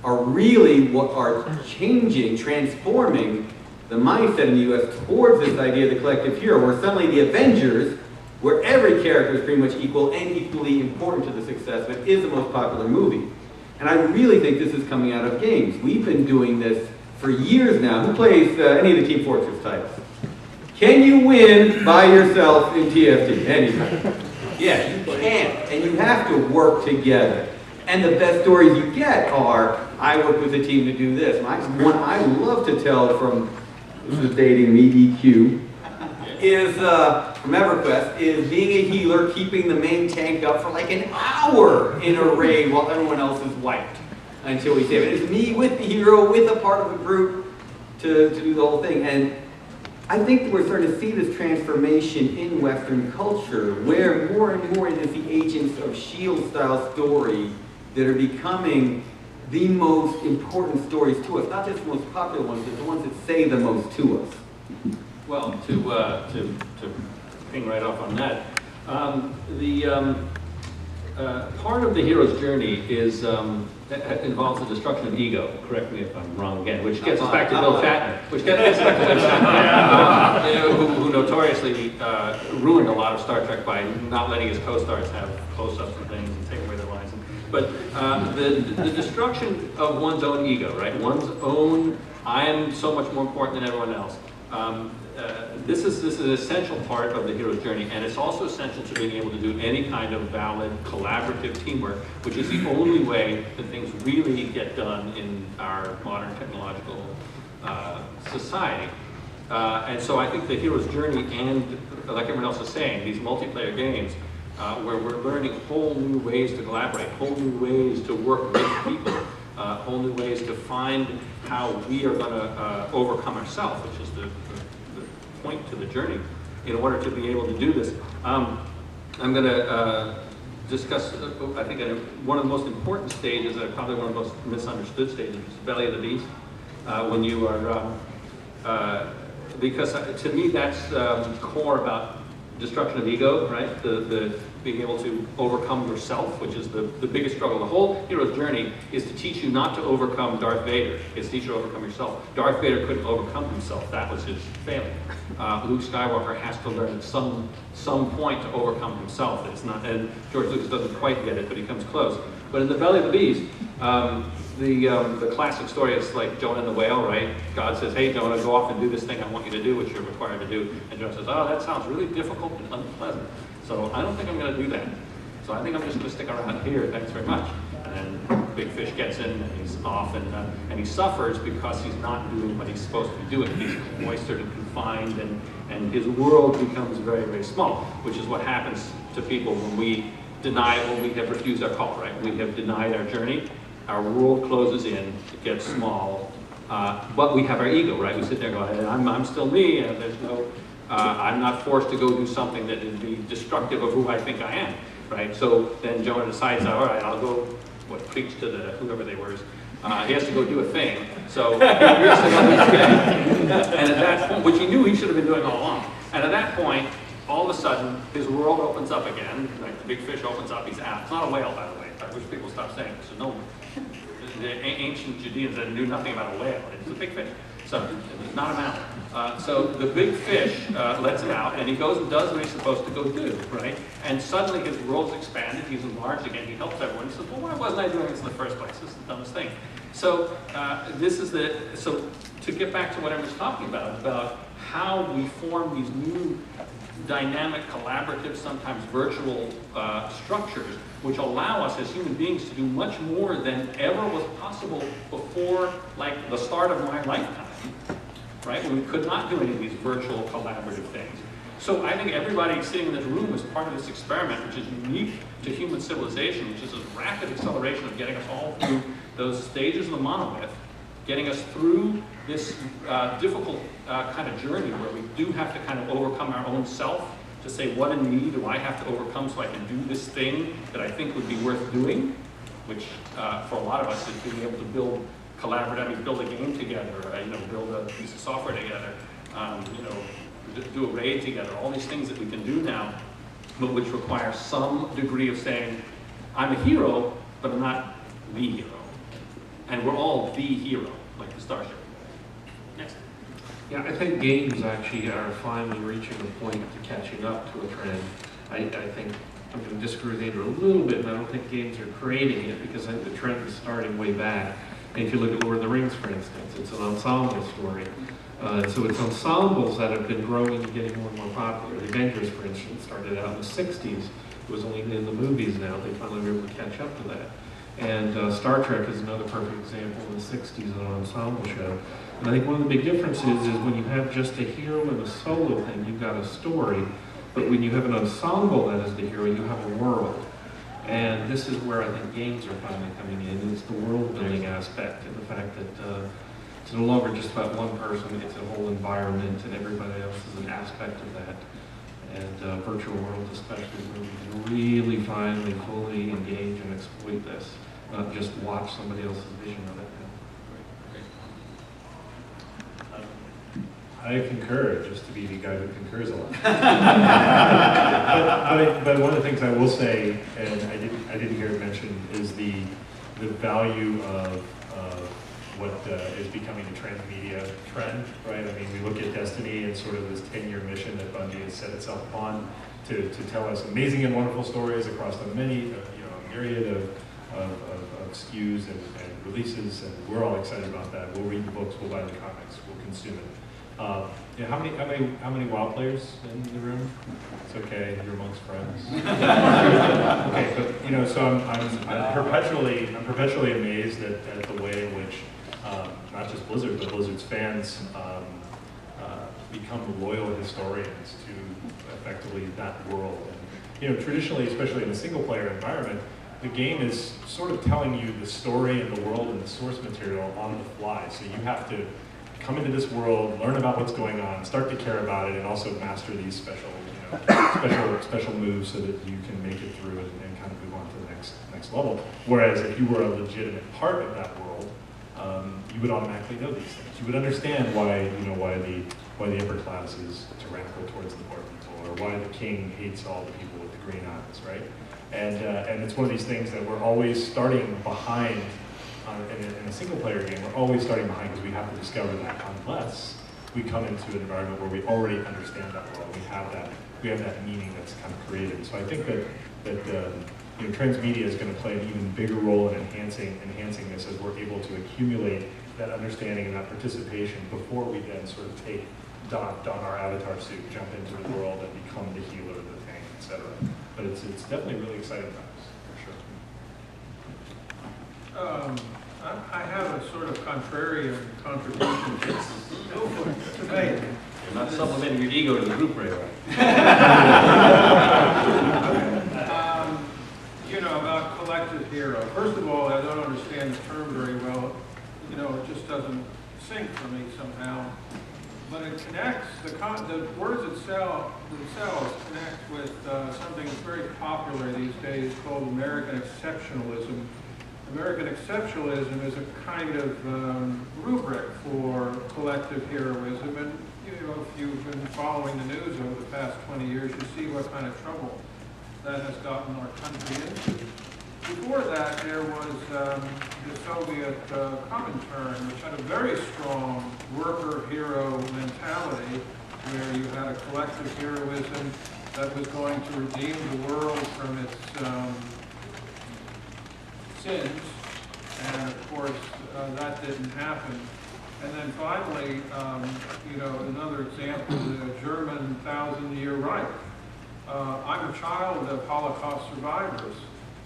are really what are changing, transforming the mindset in the U.S. towards this idea of the collective hero, where suddenly the Avengers, where every character is pretty much equal and equally important to the success of it, is the most popular movie. And I really think this is coming out of games. We've been doing this for years now. Who plays any of the Team Fortress titles? Can you win by yourself in TFT? Anybody? Yeah, you can, and you have to work together. And the best stories you get are, I work with a team to do this. One I love to tell from, this is dating me, EQ, is, from EverQuest, is being a healer, keeping the main tank up for like an hour in a raid while everyone else is wiped until we save it. It's me with the hero, with a part of the group to do the whole thing. And I think we're starting to see this transformation in Western culture, where more and more it is the Agents of S.H.I.E.L.D. style story that are becoming the most important stories to us. Not just the most popular ones, but the ones that say the most to us. Well, to ping right off on that, part of the hero's journey is involves the destruction of ego. Correct me if I'm wrong again. Which gets us back to Bill Shatner. Which gets us back to Bill Shatner, who notoriously ruined a lot of Star Trek by not letting his co-stars have close-ups and things and take away their lines. But the destruction of one's own ego, right? One's own, I am so much more important than everyone else. this is an essential part of the hero's journey, and it's also essential to being able to do any kind of valid collaborative teamwork, which is the only way that things really get done in our modern technological society. And so I think the hero's journey, and like everyone else is saying, these multiplayer games, where we're learning whole new ways to collaborate, whole new ways to work with people, whole new ways to find how we are going to overcome ourselves, which is the point to the journey, in order to be able to do this. I'm going to discuss, I think, one of the most important stages, and probably one of the most misunderstood stages, is the belly of the beast. When you are, because to me that's core about destruction of ego, right? The being able to overcome yourself, which is the biggest struggle. The whole hero's journey is to teach you not to overcome Darth Vader. It's to teach you to overcome yourself. Darth Vader couldn't overcome himself. That was his failing. Luke Skywalker has to learn at some point to overcome himself. It's not, and George Lucas doesn't quite get it, but he comes close. But in the belly of the beast, the classic story is like Jonah and the whale, right? God says, hey, Jonah, go off and do this thing I want you to do, which you're required to do. And Jonah says, oh, that sounds really difficult and unpleasant. So I don't think I'm going to do that. So I think I'm just going to stick around here. Thanks very much. And then Big Fish gets in, and he's off, and he suffers because he's not doing what he's supposed to be doing. He's cloistered and confined, and his world becomes very, very small, which is what happens to people when we have refused our call, right? We have denied our journey. Our world closes in, it gets small, but we have our ego, right? We sit there and go, I'm still me, and there's no, I'm not forced to go do something that would be destructive of who I think I am, right? So then Jonah decides, all right, I'll go, preach to the, whoever they were. He has to go do a thing, so he has to go do a thing. And at that point, which he knew he should have been doing all along, and at that point, all of a sudden, his world opens up again, like the big fish opens up, he's out. It's not a whale, by the way. I wish people stop saying this. So no, the ancient Judeans knew nothing about a whale. It's a big fish. So it's not a mammal. So the big fish lets him out, and he goes and does what he's supposed to go do, right? And suddenly his world's expanded. He's enlarged again. He helps everyone. He says, well, why wasn't I doing this in the first place? This is the dumbest thing. So so to get back to what I was talking about how we form these new dynamic, collaborative, sometimes virtual structures, which allow us as human beings to do much more than ever was possible before, like, the start of my lifetime, right? When we could not do any of these virtual collaborative things. So I think everybody sitting in this room is part of this experiment, which is unique to human civilization, which is a rapid acceleration of getting us all through those stages of the monolith, getting us through this difficult kind of journey where we do have to kind of overcome our own self to say, what in me do I have to overcome so I can do this thing that I think would be worth doing, which for a lot of us is being able to build collaborative, build a game together, build a piece of software together, do a raid together, all these things that we can do now, but which require some degree of saying, I'm a hero, but I'm not the hero. And we're all the hero, like the Starship. Next. Yeah, I think games actually are finally reaching a point to catching up to a trend. I think I'm going to disagree with Andrew a little bit, and I don't think games are creating it, because I think the trend is starting way back. And if you look at Lord of the Rings, for instance, it's an ensemble story. So it's ensembles that have been growing and getting more and more popular. The Avengers, for instance, started out in the 60s. It was only in the movies now. They finally were able to catch up to that. And Star Trek is another perfect example in the 60s, an ensemble show. And I think one of the big differences is when you have just a hero and a solo thing, you've got a story. But when you have an ensemble that is the hero, you have a world. And this is where I think games are finally coming in. It's the world building aspect, and the fact that it's no longer just about one person, it's a whole environment, and everybody else is an aspect of that. And virtual worlds especially, where we can really finally fully engage and exploit this, not just watch somebody else's vision of it. I concur, just to be the guy who concurs a lot. but one of the things I will say, and I didn't hear it mentioned, is the value of what is becoming a transmedia trend, right? I mean, we look at Destiny and sort of this 10-year mission that Bungie has set itself upon to tell us amazing and wonderful stories across a myriad of SKUs and releases, and we're all excited about that. We'll read the books, we'll buy the comics, we'll consume it. Yeah, how many WoW players in the room? It's okay, you're amongst friends. Okay, but you know, so I'm perpetually amazed at the way in which not just Blizzard, but Blizzard's fans become loyal historians to effectively that world. And, you know, traditionally, especially in a single-player environment, the game is sort of telling you the story and the world and the source material on the fly. So you have to come into this world, learn about what's going on, start to care about it, and also master these special moves so that you can make it through and kind of move on to the next level. Whereas if you were a legitimate part of that world, you would automatically know these things. You would understand why the upper class is tyrannical towards the poor people, or why the king hates all the people with the green eyes, right? And it's one of these things that we're always starting behind. In a single-player game, we're always starting behind because we have to discover that, unless we come into an environment where we already understand that world. We have that meaning that's kind of created. So I think that you know, transmedia is going to play an even bigger role in enhancing this as we're able to accumulate that understanding and that participation before we then sort of don our avatar suit, jump into the world, and become the healer, the tank, etc. But it's definitely really exciting times, for sure. I have a sort of contrarian contribution to make. You're not supplementing your ego to the group, Ray, right? You know, about collective hero. First of all, I don't understand the term very well. You know, it just doesn't sync for me somehow. But it connects, the words themselves connect with something that's very popular these days called American exceptionalism. American exceptionalism is a kind of rubric for collective heroism, and you know, if you've been following the news over the past 20 years, you see what kind of trouble that has gotten our country into. Before that, there was the Soviet Comintern, which had a very strong worker hero mentality, where you had a collective heroism that was going to redeem the world from its sins, and of course that didn't happen. And then finally, you know, another example, the German 1,000-year Reich. I'm a child of Holocaust survivors.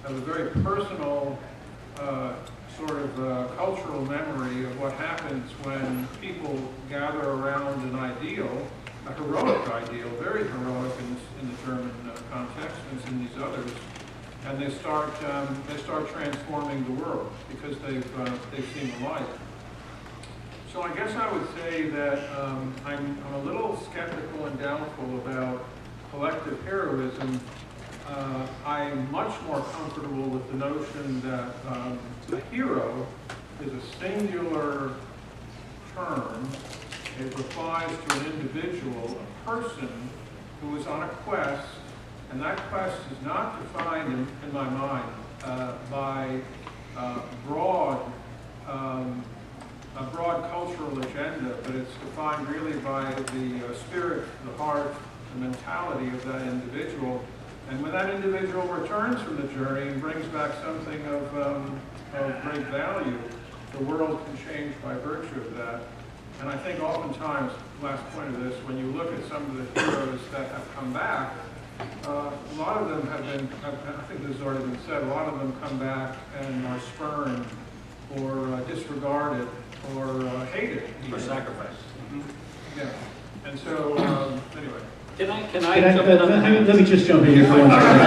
I have a very personal sort of cultural memory of what happens when people gather around an ideal, a heroic ideal, very heroic in the German context, and in these others. And they start transforming the world because they've seen the light. So I guess I would say that I'm a little skeptical and doubtful about collective heroism. I'm much more comfortable with the notion that a hero is a singular term. It applies to an individual, a person who is on a quest. And that quest is not defined in my mind by a broad cultural agenda, but it's defined really by the spirit, the heart, the mentality of that individual. And when that individual returns from the journey and brings back something of great value, the world can change by virtue of that. And I think oftentimes, last point of this, when you look at some of the heroes that have come back, a lot of them have been, I think this has already been said, a lot of them come back and are spurned or disregarded or hated. For sacrifice. Mm-hmm. Yeah. And so, anyway. Can I jump in on that? Let me just jump in here for 1 second.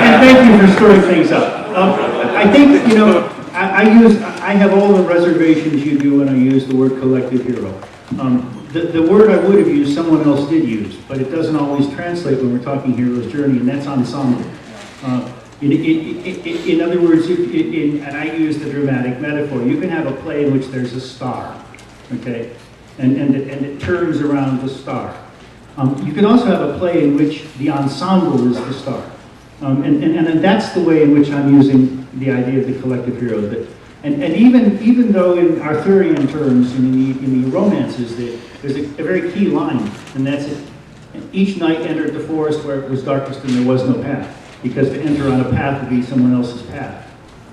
And thank you for stirring things up. I think, you know, I have all the reservations you do when I use the word collective hero. The word I would have used, someone else did use, but it doesn't always translate when we're talking hero's journey, and that's ensemble. In other words, and I use the dramatic metaphor, you can have a play in which there's a star, okay, and it turns around the star. You can also have a play in which the ensemble is the star. And that's the way in which I'm using the idea of the collective hero. And even though in Arthurian terms, in the romances, there's a very key line, and that's it. And each knight entered the forest where it was darkest and there was no path, because to enter on a path would be someone else's path.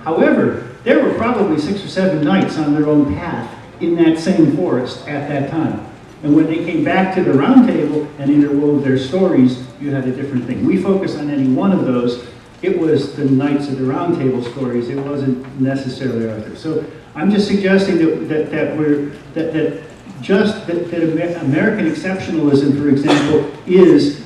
However, there were probably 6 or 7 knights on their own path in that same forest at that time. And when they came back to the round table and interwove their stories, you had a different thing. We focus on any one of those. It was the Knights of the Round Table stories. It wasn't necessarily Arthur. So I'm just suggesting that American exceptionalism, for example, is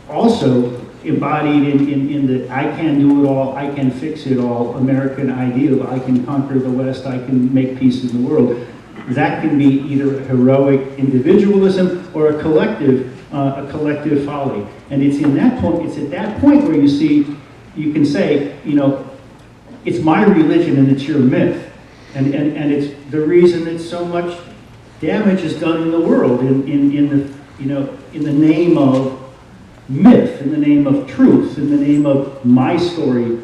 also embodied in the I can do it all, I can fix it all American ideal. I can conquer the West, I can make peace in the world. That can be either heroic individualism or a collective folly. And it's at that point where you can say, it's my religion and it's your myth. And it's the reason that so much damage is done in the world in the name of myth, in the name of truth, in the name of my story,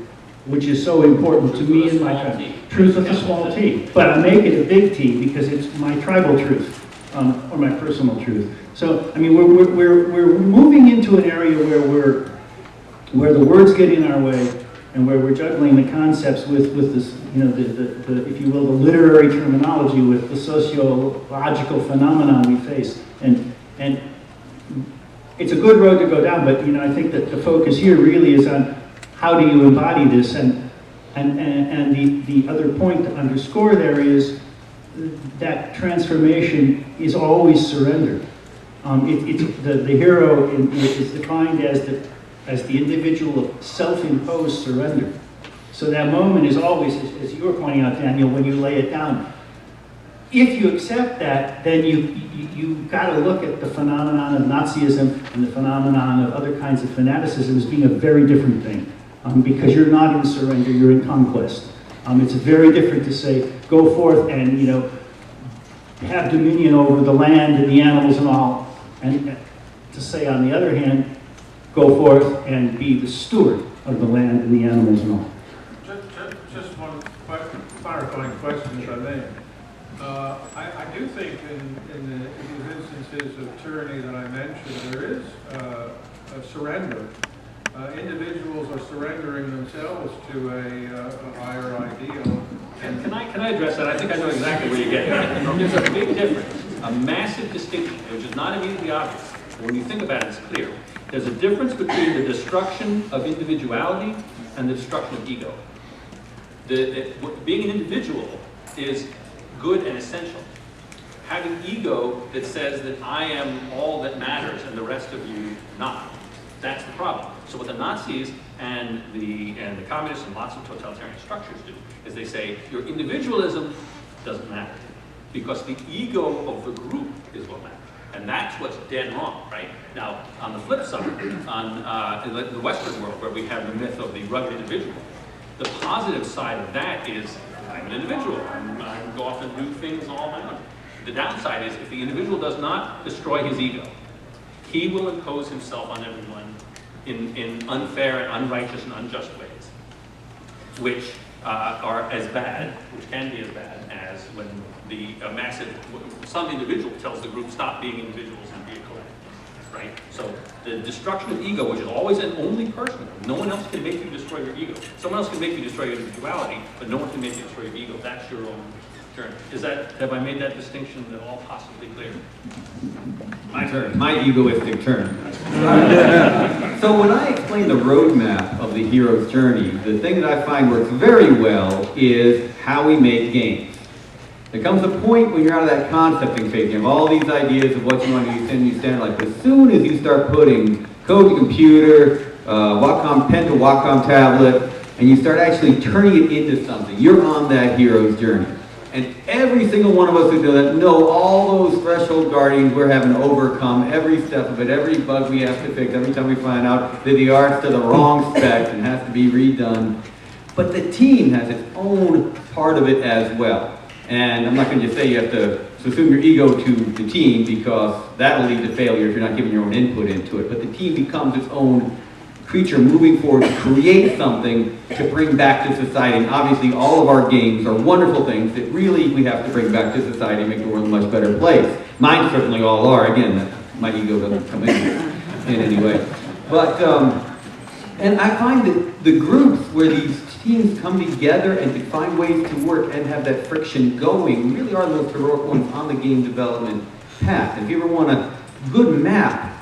which is so important to me and my tribe. Truth with a small t. But I make it a big T because it's my tribal truth, or my personal truth. So, I mean, we're moving into an area where the words get in our way and where we're juggling the concepts with this, the if you will, the literary terminology with the sociological phenomenon we face. And it's a good road to go down, but I think that the focus here really is on how do you embody this, and the other point to underscore there is that transformation is always surrender. The hero is defined as the individual of self-imposed surrender. So that moment is always, as you were pointing out, Daniel, when you lay it down. If you accept that, then you've got to look at the phenomenon of Nazism and the phenomenon of other kinds of fanaticism as being a very different thing. Because you're not in surrender, you're in conquest. It's very different to say, go forth and, have dominion over the land and the animals and all. And to say, on the other hand, go forth and be the steward of the land and the animals and all. Just one clarifying question, if I may. I do think in these instances of tyranny that I mentioned, there is a surrender. Individuals are surrendering themselves to a higher ideal. And can I address that? I think I know exactly where you're getting at. There's a big difference, a massive distinction, which is not immediately obvious. But when you think about it, it's clear. There's a difference between the destruction of individuality and the destruction of ego. Being an individual is good and essential. Having ego that says that I am all that matters and the rest of you not. That's the problem. So what the Nazis and the communists and lots of totalitarian structures do is they say your individualism doesn't matter because the ego of the group is what matters. And that's what's dead wrong, right? Now, on the flip side, in the Western world where we have the myth of the rugged individual, the positive side of that is I'm an individual. I go off and do things all my own. The downside is if the individual does not destroy his ego, he will impose himself on everyone in unfair and unrighteous and unjust ways, which are as bad, which can be as bad as when some individual tells the group stop being individuals and be a collective, right? So the destruction of ego, which is always and only personal, no one else can make you destroy your ego. Someone else can make you destroy your individuality, but no one can make you destroy your ego. That's your own turn. Have I made that distinction at all possibly clear? My turn, my egoistic turn. So when I explain the roadmap of the hero's journey, the thing that I find works very well is how we make games. There comes a point when you're out of that concepting phase, you have all these ideas of what you want to use, and you stand like, as soon as you start putting code to computer, Wacom pen to Wacom tablet, and you start actually turning it into something, you're on that hero's journey. And every single one of us who do that know all those threshold guardians we're having to overcome, every step of it, every bug we have to fix, every time we find out that the art's to the wrong spec and has to be redone. But the team has its own part of it as well. And I'm not going to just say you have to assume your ego to the team because that'll lead to failure if you're not giving your own input into it. But the team becomes its own creature moving forward to create something to bring back to society. And obviously all of our games are wonderful things that really we have to bring back to society and make the world a much better place. Mine certainly all are. Again, my ego doesn't come in any way. But, and I find that the groups where these teams come together and to find ways to work and have that friction going really are the most heroic ones on the game development path. If you ever want a good map,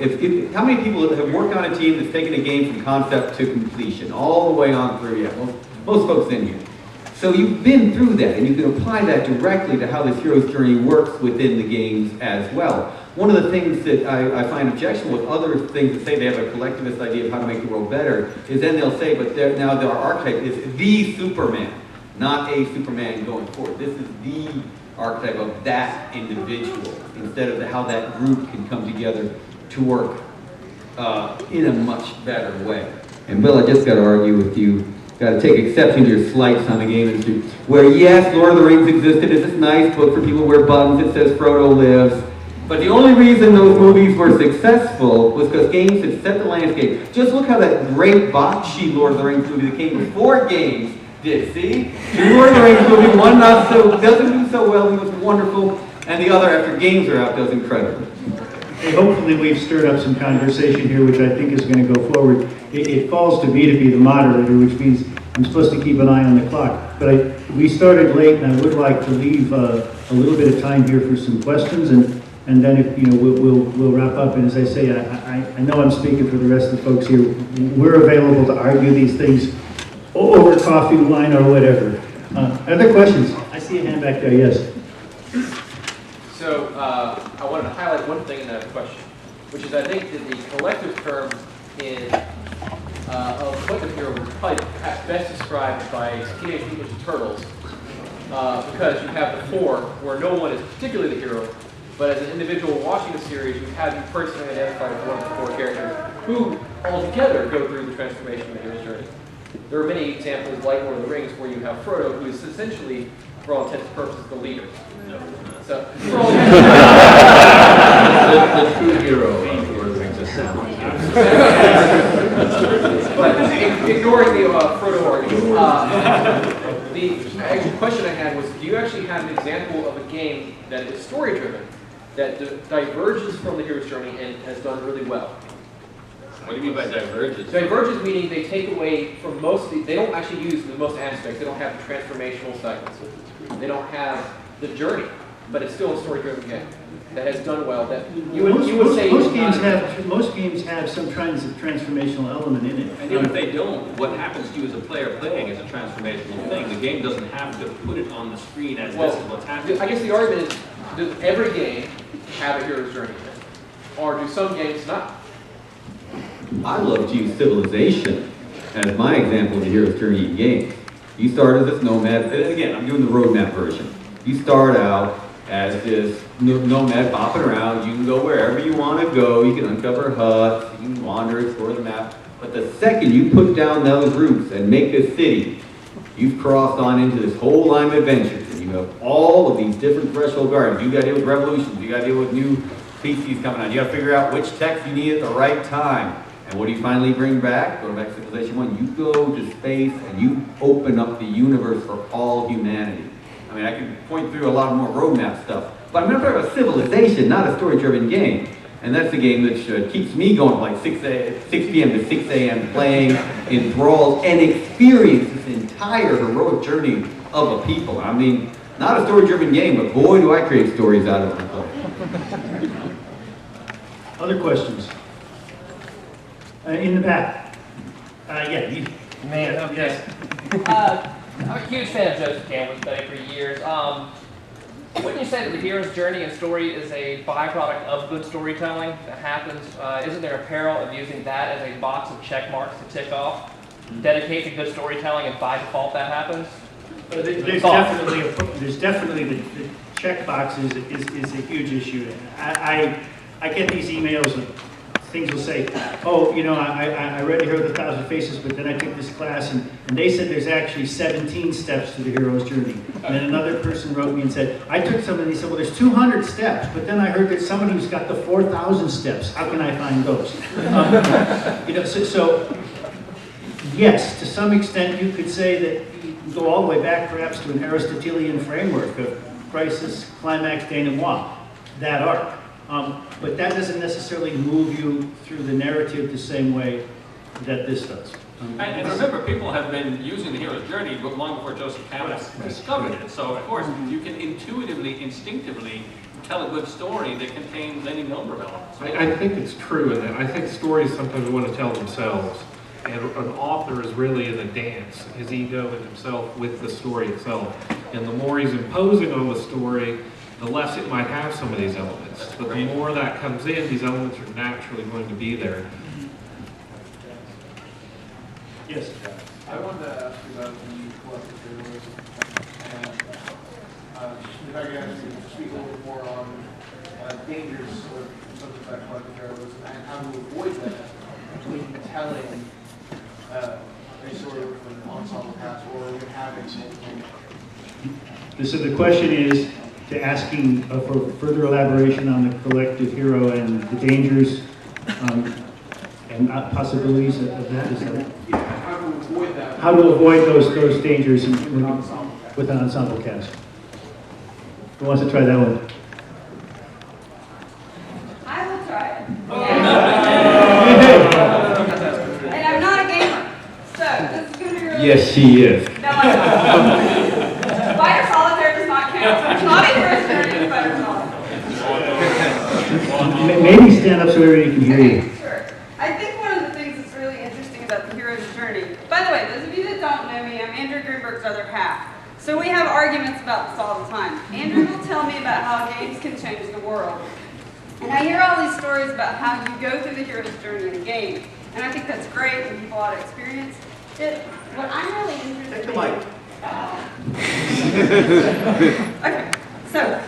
how many people have worked on a team that's taken a game from concept to completion, all the way on through? Yeah, most folks in here. So you've been through that, and you can apply that directly to how this hero's journey works within the games as well. One of the things that I find objectionable with other things that say they have a collectivist idea of how to make the world better is then they'll say, but now their archetype is the Superman, not a Superman going forward. This is the archetype of that individual, instead of how that group can come together to work in a much better way. And Bill, I just got to argue with you. Got to take exception to your slights on the game industry, where yes, Lord of the Rings existed as this nice book for people who wear buttons that says Frodo lives. But the only reason those movies were successful was because games had set the landscape. Just look how that great botchy Lord of the Rings movie that came before games did. See? The Lord of the Rings movie, one doesn't do so well, it was wonderful, and the other, after games are out, does incredible. Hey, hopefully we've stirred up some conversation here, which I think is going to go forward. It falls to me to be the moderator, which means I'm supposed to keep an eye on the clock. But we started late, and I would like to leave a little bit of time here for some questions, and then if we'll wrap up. And as I say, I know I'm speaking for the rest of the folks here. We're available to argue these things over coffee, wine, or whatever. Other questions? I see a hand back there. Yes. So I wanted to highlight one thing in that question, which is I think that the collective term in of collective hero was probably perhaps best described by Teenage Mutant Ninja Turtles, because you have the four where no one is particularly the hero, but as an individual watching the series, you have you personally identified as one of the four characters who altogether go through the transformation of the hero's journey. There are many examples like Lord of the Rings where you have Frodo, who is essentially, for all intents and purposes, the leader. So, for all The true hero of Lord of the Rings is Sam. But ignoring the Frodo argument, the actual question I had was, do you actually have an example of a game that is story-driven, that diverges from the hero's journey and has done really well? What do you mean by divergence? Divergence meaning they take away from most of the, they don't actually use the most aspects, they don't have the transformational segments, they don't have the journey, but it's still a story-driven game that has done well. That you would say most games have some kinds of transformational element in it. And even if they don't, what happens to you as a player playing is a transformational thing. The game doesn't have to put it on the screen as this is what's happening. I guess the argument is, does every game have a hero's journey? Or do some games not? I love to use Civilization as my example of the hero's journey in games. You start as this nomad, and again, I'm doing the roadmap version. You start out as this nomad bopping around. You can go wherever you want to go. You can uncover huts, you can wander, explore the map. But the second you put down those roots and make a city, you've crossed on into this whole line of adventures. And you have all of these different threshold gardens. You got to deal with revolutions. You got to deal with new species coming on. You got to figure out which text you need at the right time. And what do you finally bring back? Go back to Civilization 1. You go to space and you open up the universe for all humanity. I mean, I could point through a lot more roadmap stuff, but I'm going to talk about Civilization, not a story-driven game. And that's the game that keeps me going from like 6 p.m. to 6 a.m. playing, enthralled, and experience this entire heroic journey of a people. I mean, not a story-driven game, but boy, do I create stories out of it. Other questions? In the back. Yeah, you. Man, okay. I'm a huge fan of Joseph Campbell, studied for years. Wouldn't you say that the hero's journey and story is a byproduct of good storytelling that happens? Isn't there a peril of using that as a box of check marks to tick off? Dedicate to good storytelling and by default that happens? There's definitely the check box is a huge issue. I get these emails of things will say, oh, you know, I read Hero of the Thousand Faces, but then I took this class and they said there's actually 17 steps to the hero's journey. And then another person wrote me and said, I took some of these, said, well, there's 200 steps, but then I heard there's somebody who's got the 4,000 steps. How can I find those? You know, so yes, to some extent you could say that you can go all the way back perhaps to an Aristotelian framework of crisis, climax, denouement, that arc. But that doesn't necessarily move you through the narrative the same way that this does. And remember, people have been using the hero's journey long before Joseph Campbell discovered it. So, of course, you can intuitively, instinctively tell a good story that contains any number of elements. I think it's true, and I think stories sometimes want to tell themselves. And an author is really in a dance, his ego and himself with the story itself. And the more he's imposing on the story, the less it might have some of these elements. But the more that comes in, these elements are naturally going to be there. Yes. I wanted to ask you about the collective journalism, and if I could ask you to speak a little bit more on dangers of something like collective journalism and how to avoid that between telling a story with an ensemble cast or even having something. So the question is to asking for further elaboration on the collective hero and the dangers and possibilities of that. Is that Yeah, how to avoid that. how to avoid those dangers with an ensemble cast? Who wants to try that one? I will try it. And I'm not a gamer, so this is going to be really... Yes, she is. No, I'm not. Spider Solitaire does not count. It's not a hero's journey in Spider Solitaire. Maybe stand up so everybody can hear you. Okay, sure. I think one of the things that's really interesting about the hero's journey... By the way, those of you that don't know me, I'm Andrew Greenberg's other half. So we have arguments about this all the time. Andrew will tell me about how games can change the world. And I hear all these stories about how you go through the hero's journey in a game. And I think that's great and people ought to experience it. What I'm really interested in... Okay, so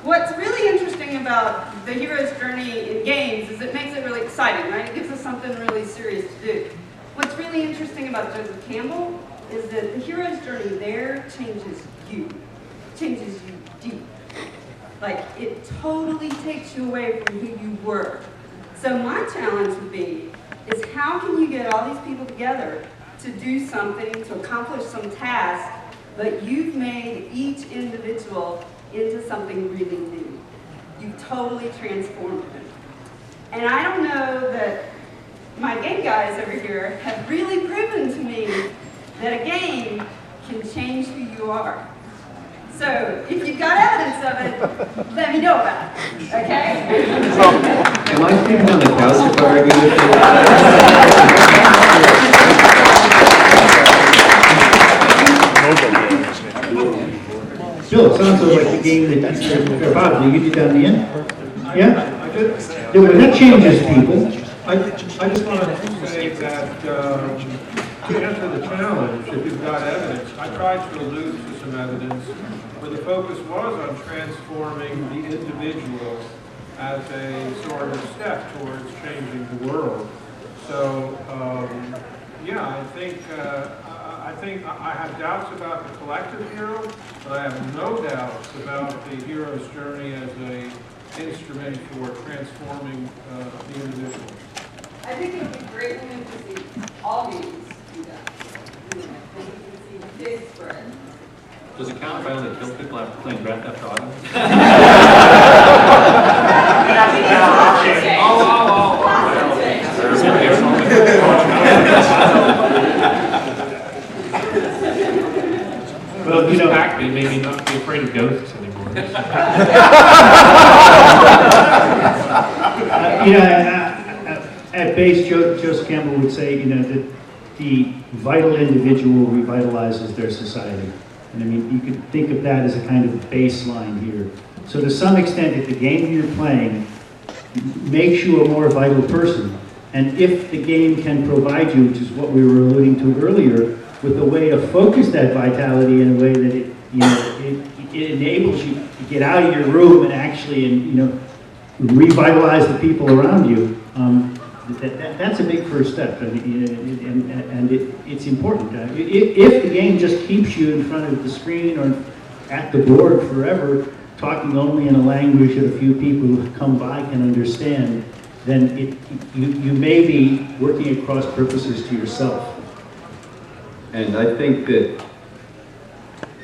what's really interesting about the hero's journey in games is it makes it really exciting, right? It gives us something really serious to do. What's really interesting about Joseph Campbell is that the hero's journey there changes you deep. Like, it totally takes you away from who you were. So my challenge would be, is how can you get all these people together to do something, to accomplish some task, but you've made each individual into something really new. You've totally transformed them. And I don't know that my game guys over here have really proven to me that a game can change who you are. So if you've got evidence of it, let me know about it, okay? Am I standing on the couch if I argue with you? Bill, it sounds like the game that Bob, you did down the end? Yeah? I did. Yeah, well, that changes people. I just want to say that to answer the challenge, if you've got evidence, I tried to allude to some evidence where the focus was on transforming the individual as a sort of step towards changing the world. So, yeah, I think I have doubts about the collective hero, but I have no doubts about the hero's journey as an instrument for transforming the individual. I think it would be great when we could see all games do that. You know, we can see big spread. Does it count if I only kill people after playing Grand Theft Auto? Well, you know, Back me, maybe not be afraid of ghosts anymore. At base, Joseph Campbell would say, that the vital individual revitalizes their society. And I mean, you could think of that as a kind of baseline here. So to some extent, if the game you're playing makes you a more vital person, and if the game can provide you, which is what we were alluding to earlier, with a way to focus that vitality in a way that it enables you to get out of your room and actually, revitalize the people around you. That's a big first step, and it's important. If the game just keeps you in front of the screen or at the board forever, talking only in a language that a few people who come by can understand, then you may be working at cross purposes to yourself. And I think that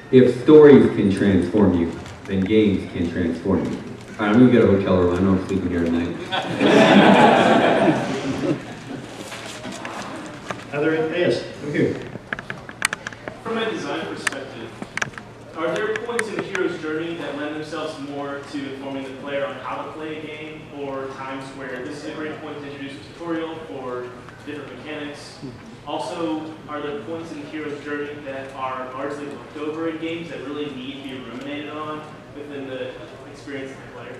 if stories can transform you, then games can transform you. All right, I'm going to get a hotel room. I know I'm sleeping here tonight. Yes, over here. From a design perspective, Are there points in the hero's journey that lend themselves more to informing the player on how to play a game, or times where this is a great point to introduce a tutorial for different mechanics? Also, are there points in the hero's journey that are largely looked over in games that really need to be ruminated on within the experience of the player?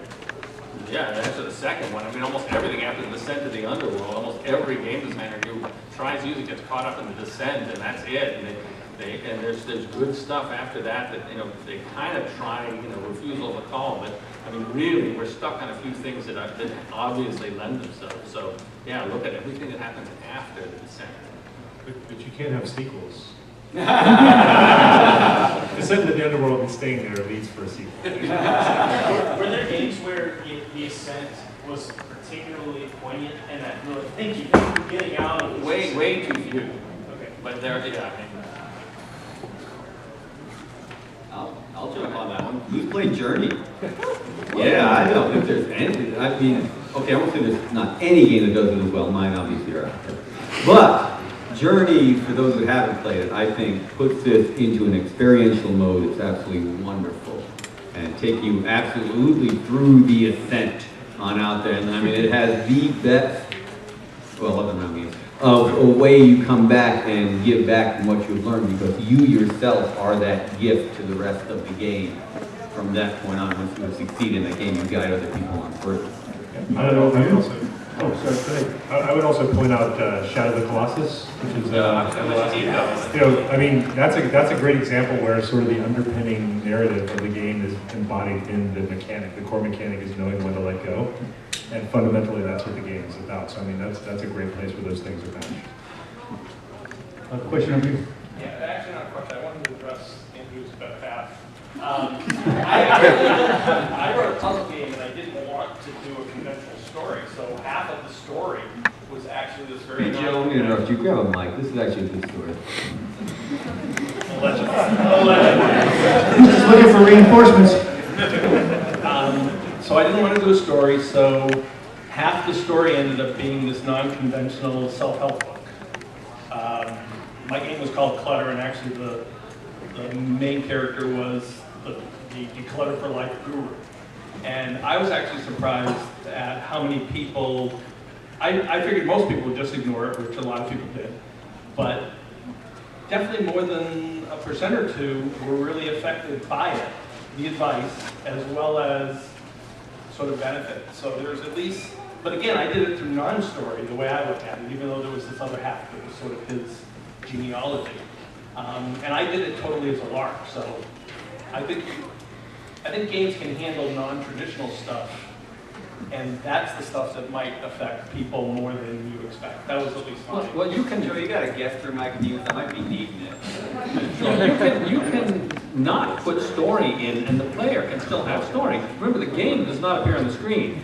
Yeah, to answer the second one, I mean, almost everything after the descent to the underworld, almost every game designer who tries to use it gets caught up in the descent, and that's it. And there's good stuff after that they kind of try, refusal of a call, but I mean, really, we're stuck on a few things that obviously lend themselves. So, yeah, look at everything that happens after the descent. But you can't have sequels. Descent into the underworld and staying there leads for a sequel. Were there games where the ascent was particularly poignant and that really, thank you for getting out of this? Way too few. Okay. But there, yeah. I'll jump on that one. Who's played Journey? Yeah, I don't think there's any. I mean, okay, I won't say there's not any game that does it as well. Mine obviously are out there. But Journey, for those who haven't played it, I think puts this into an experiential mode. It's absolutely wonderful. And take you absolutely through the ascent on out there. And I mean, it has the best, well, other than that means, of a way you come back and give back from what you've learned, because you yourself are that gift to the rest of the game. From that point on, once you succeed in that game, you guide other people on further. I would also point out Shadow of the Colossus, which is I mean, that's a great example where sort of the underpinning narrative of the game is embodied in the mechanic. The core mechanic is knowing when to let go, and fundamentally that's what the game is about. So I mean, that's a great place where those things are matched. Question over here. Yeah, actually not a question. I wanted to address Andrew's behalf. I wrote a puzzle game and I didn't want to do a conventional story, so half of the story was actually this very... Hey, Joe, let me interrupt you. Grab a mic. This is actually a good story. Just looking for reinforcements. So I didn't want to do a story, so half the story ended up being this non-conventional self-help book. My game was called Clutter, and actually the main character was the Declutter for Life guru. And I was actually surprised at how many people, I figured most people would just ignore it, which a lot of people did, but definitely more than 1% or 2 were really affected by it, the advice, as well as sort of benefit. So there's at least, but again, I did it through non-story, the way I look at it, even though there was this other half that was sort of his genealogy. And I did it totally as a lark, so I think games can handle non-traditional stuff, and that's the stuff that might affect people more than you expect. That was at least mine. Well, you can, Joe, you got a guest room I can use. I might be needing it. You can not put story in, and the player can still have story. Remember, the game does not appear on the screen.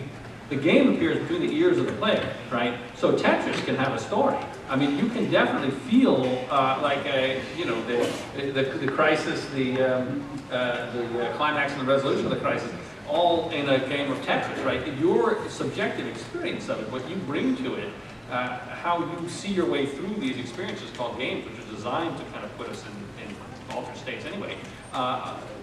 The game appears between the ears of the player, right? So Tetris can have a story. I mean, you can definitely feel like the crisis, the climax and the resolution of the crisis, all in a game of Tetris, right? Your subjective experience of it, what you bring to it, how you see your way through these experiences called games, which are designed to kind of put us in altered states anyway,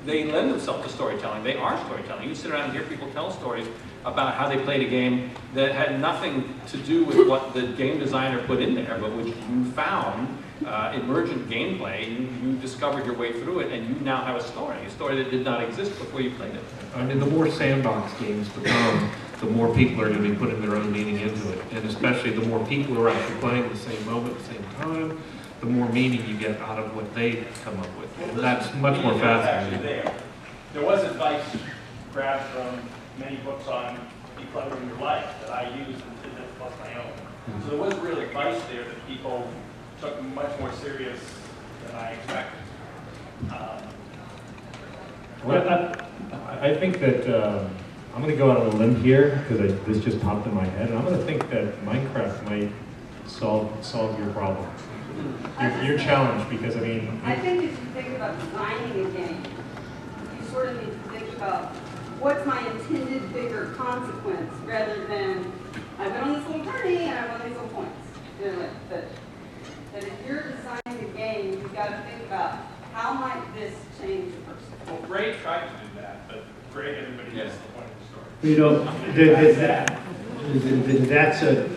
they lend themselves to storytelling. They are storytelling. You sit around and hear people tell stories about how they played a game that had nothing to do with what the game designer put in there, but which you found emergent gameplay, you discovered your way through it, and you now have a story that did not exist before you played it. I mean, the more sandbox games become, the more people are going to be putting their own meaning into it. And especially the more people are actually playing at the same moment, at the same time, the more meaning you get out of what they come up with. And that's much more fascinating. There was advice grabbed from many books on decluttering your life that I used and did this plus my own. So there was real advice there that people took much more serious than I expected. I think that I'm going to go out on a limb here because this just popped in my head, and I'm going to think that Minecraft might solve your problem, your challenge. Because I mean, I think as you think about designing a game, you sort of need to think about what's my intended bigger consequence rather than I've been on this little journey and I've won these little points. You know, that if you're designing a game, you've got to think about how might this change a person. Ray tried to do that, but Ray, everybody gets the point of the story. You know, that's a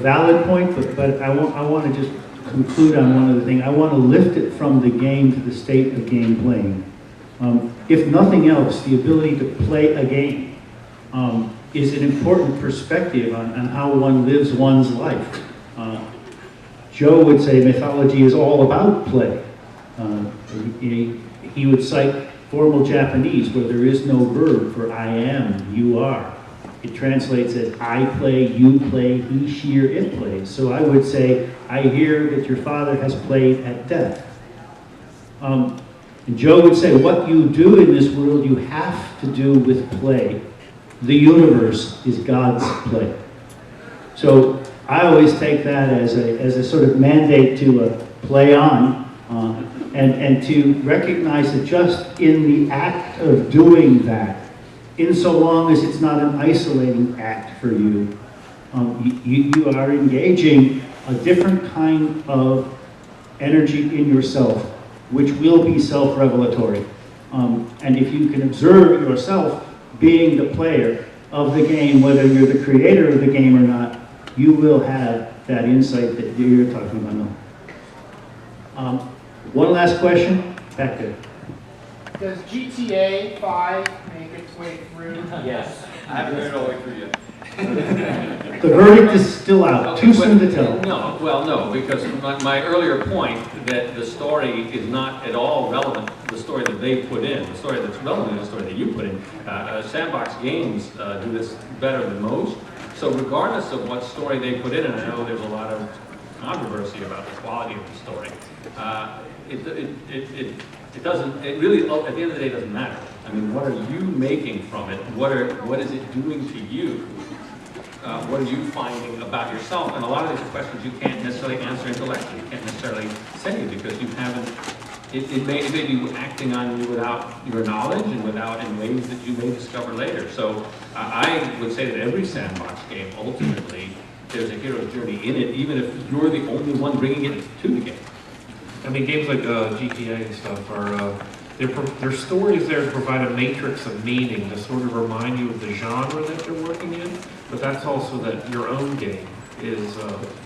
valid point, but I want to just conclude on one other thing. I want to lift it from the game to the state of game playing. If nothing else, the ability to play a game is an important perspective on how one lives one's life. Joe would say mythology is all about play. He would cite formal Japanese where there is no verb for I am, you are. It translates as I play, you play, he, she, or it plays. So I would say, I hear that your father has played at death. And Joe would say, what you do in this world, you have to do with play. The universe is God's play. So I always take that as a sort of mandate to play on and to recognize that just in the act of doing that, in so long as it's not an isolating act for you, you are engaging a different kind of energy in yourself, which will be self-revelatory. And if you can observe yourself being the player of the game, whether you're the creator of the game or not, you will have that insight that you're talking about now. One last question, Becker. Does GTA 5 make its way through? Yes. I haven't heard it all the way through yet. The verdict is still out, too soon to tell. No, well, no, because my earlier point that the story is not at all relevant, the story that they put in, the story that's relevant is the story that you put in. Sandbox games do this better than most. So regardless of what story they put in, and I know there's a lot of controversy about the quality of the story, it doesn't, it really, at the end of the day, doesn't matter. I mean, what are you making from it? What is it doing to you? What are you finding about yourself? And a lot of these are questions you can't necessarily answer intellectually. You can't necessarily say because you haven't, it may be acting on you without your knowledge and without in ways that you may discover later. So I would say that every sandbox game, ultimately, there's a hero's journey in it, even if you're the only one bringing it to the game. I mean, games like GTA and stuff are, their stories there provide a matrix of meaning to sort of remind you of the genre that they're working in, but that's also that your own game is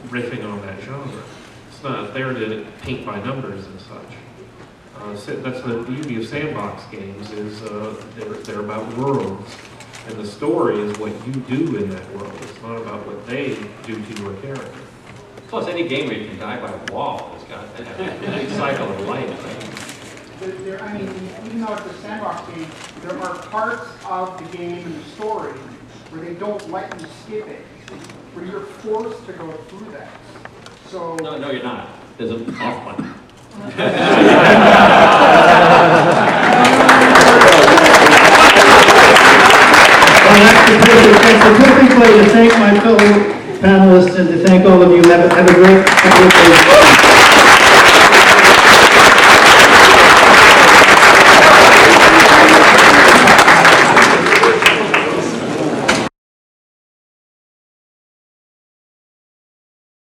riffing on that genre. It's not there to paint by numbers and such. That's the beauty of sandbox games is they're about worlds, and the story is what you do in that world. It's not about what they do to your character. Plus, any game where you can die by a wall has got a big cycle of life. Right? I mean, even though it's a sandbox game, there are parts of the game and the story where they don't let you skip it, where you're forced to go through that. So No, you're not. There's an off button. Well, that's the perfect way to thank my fellow panelists and to thank all of you. Have a great day.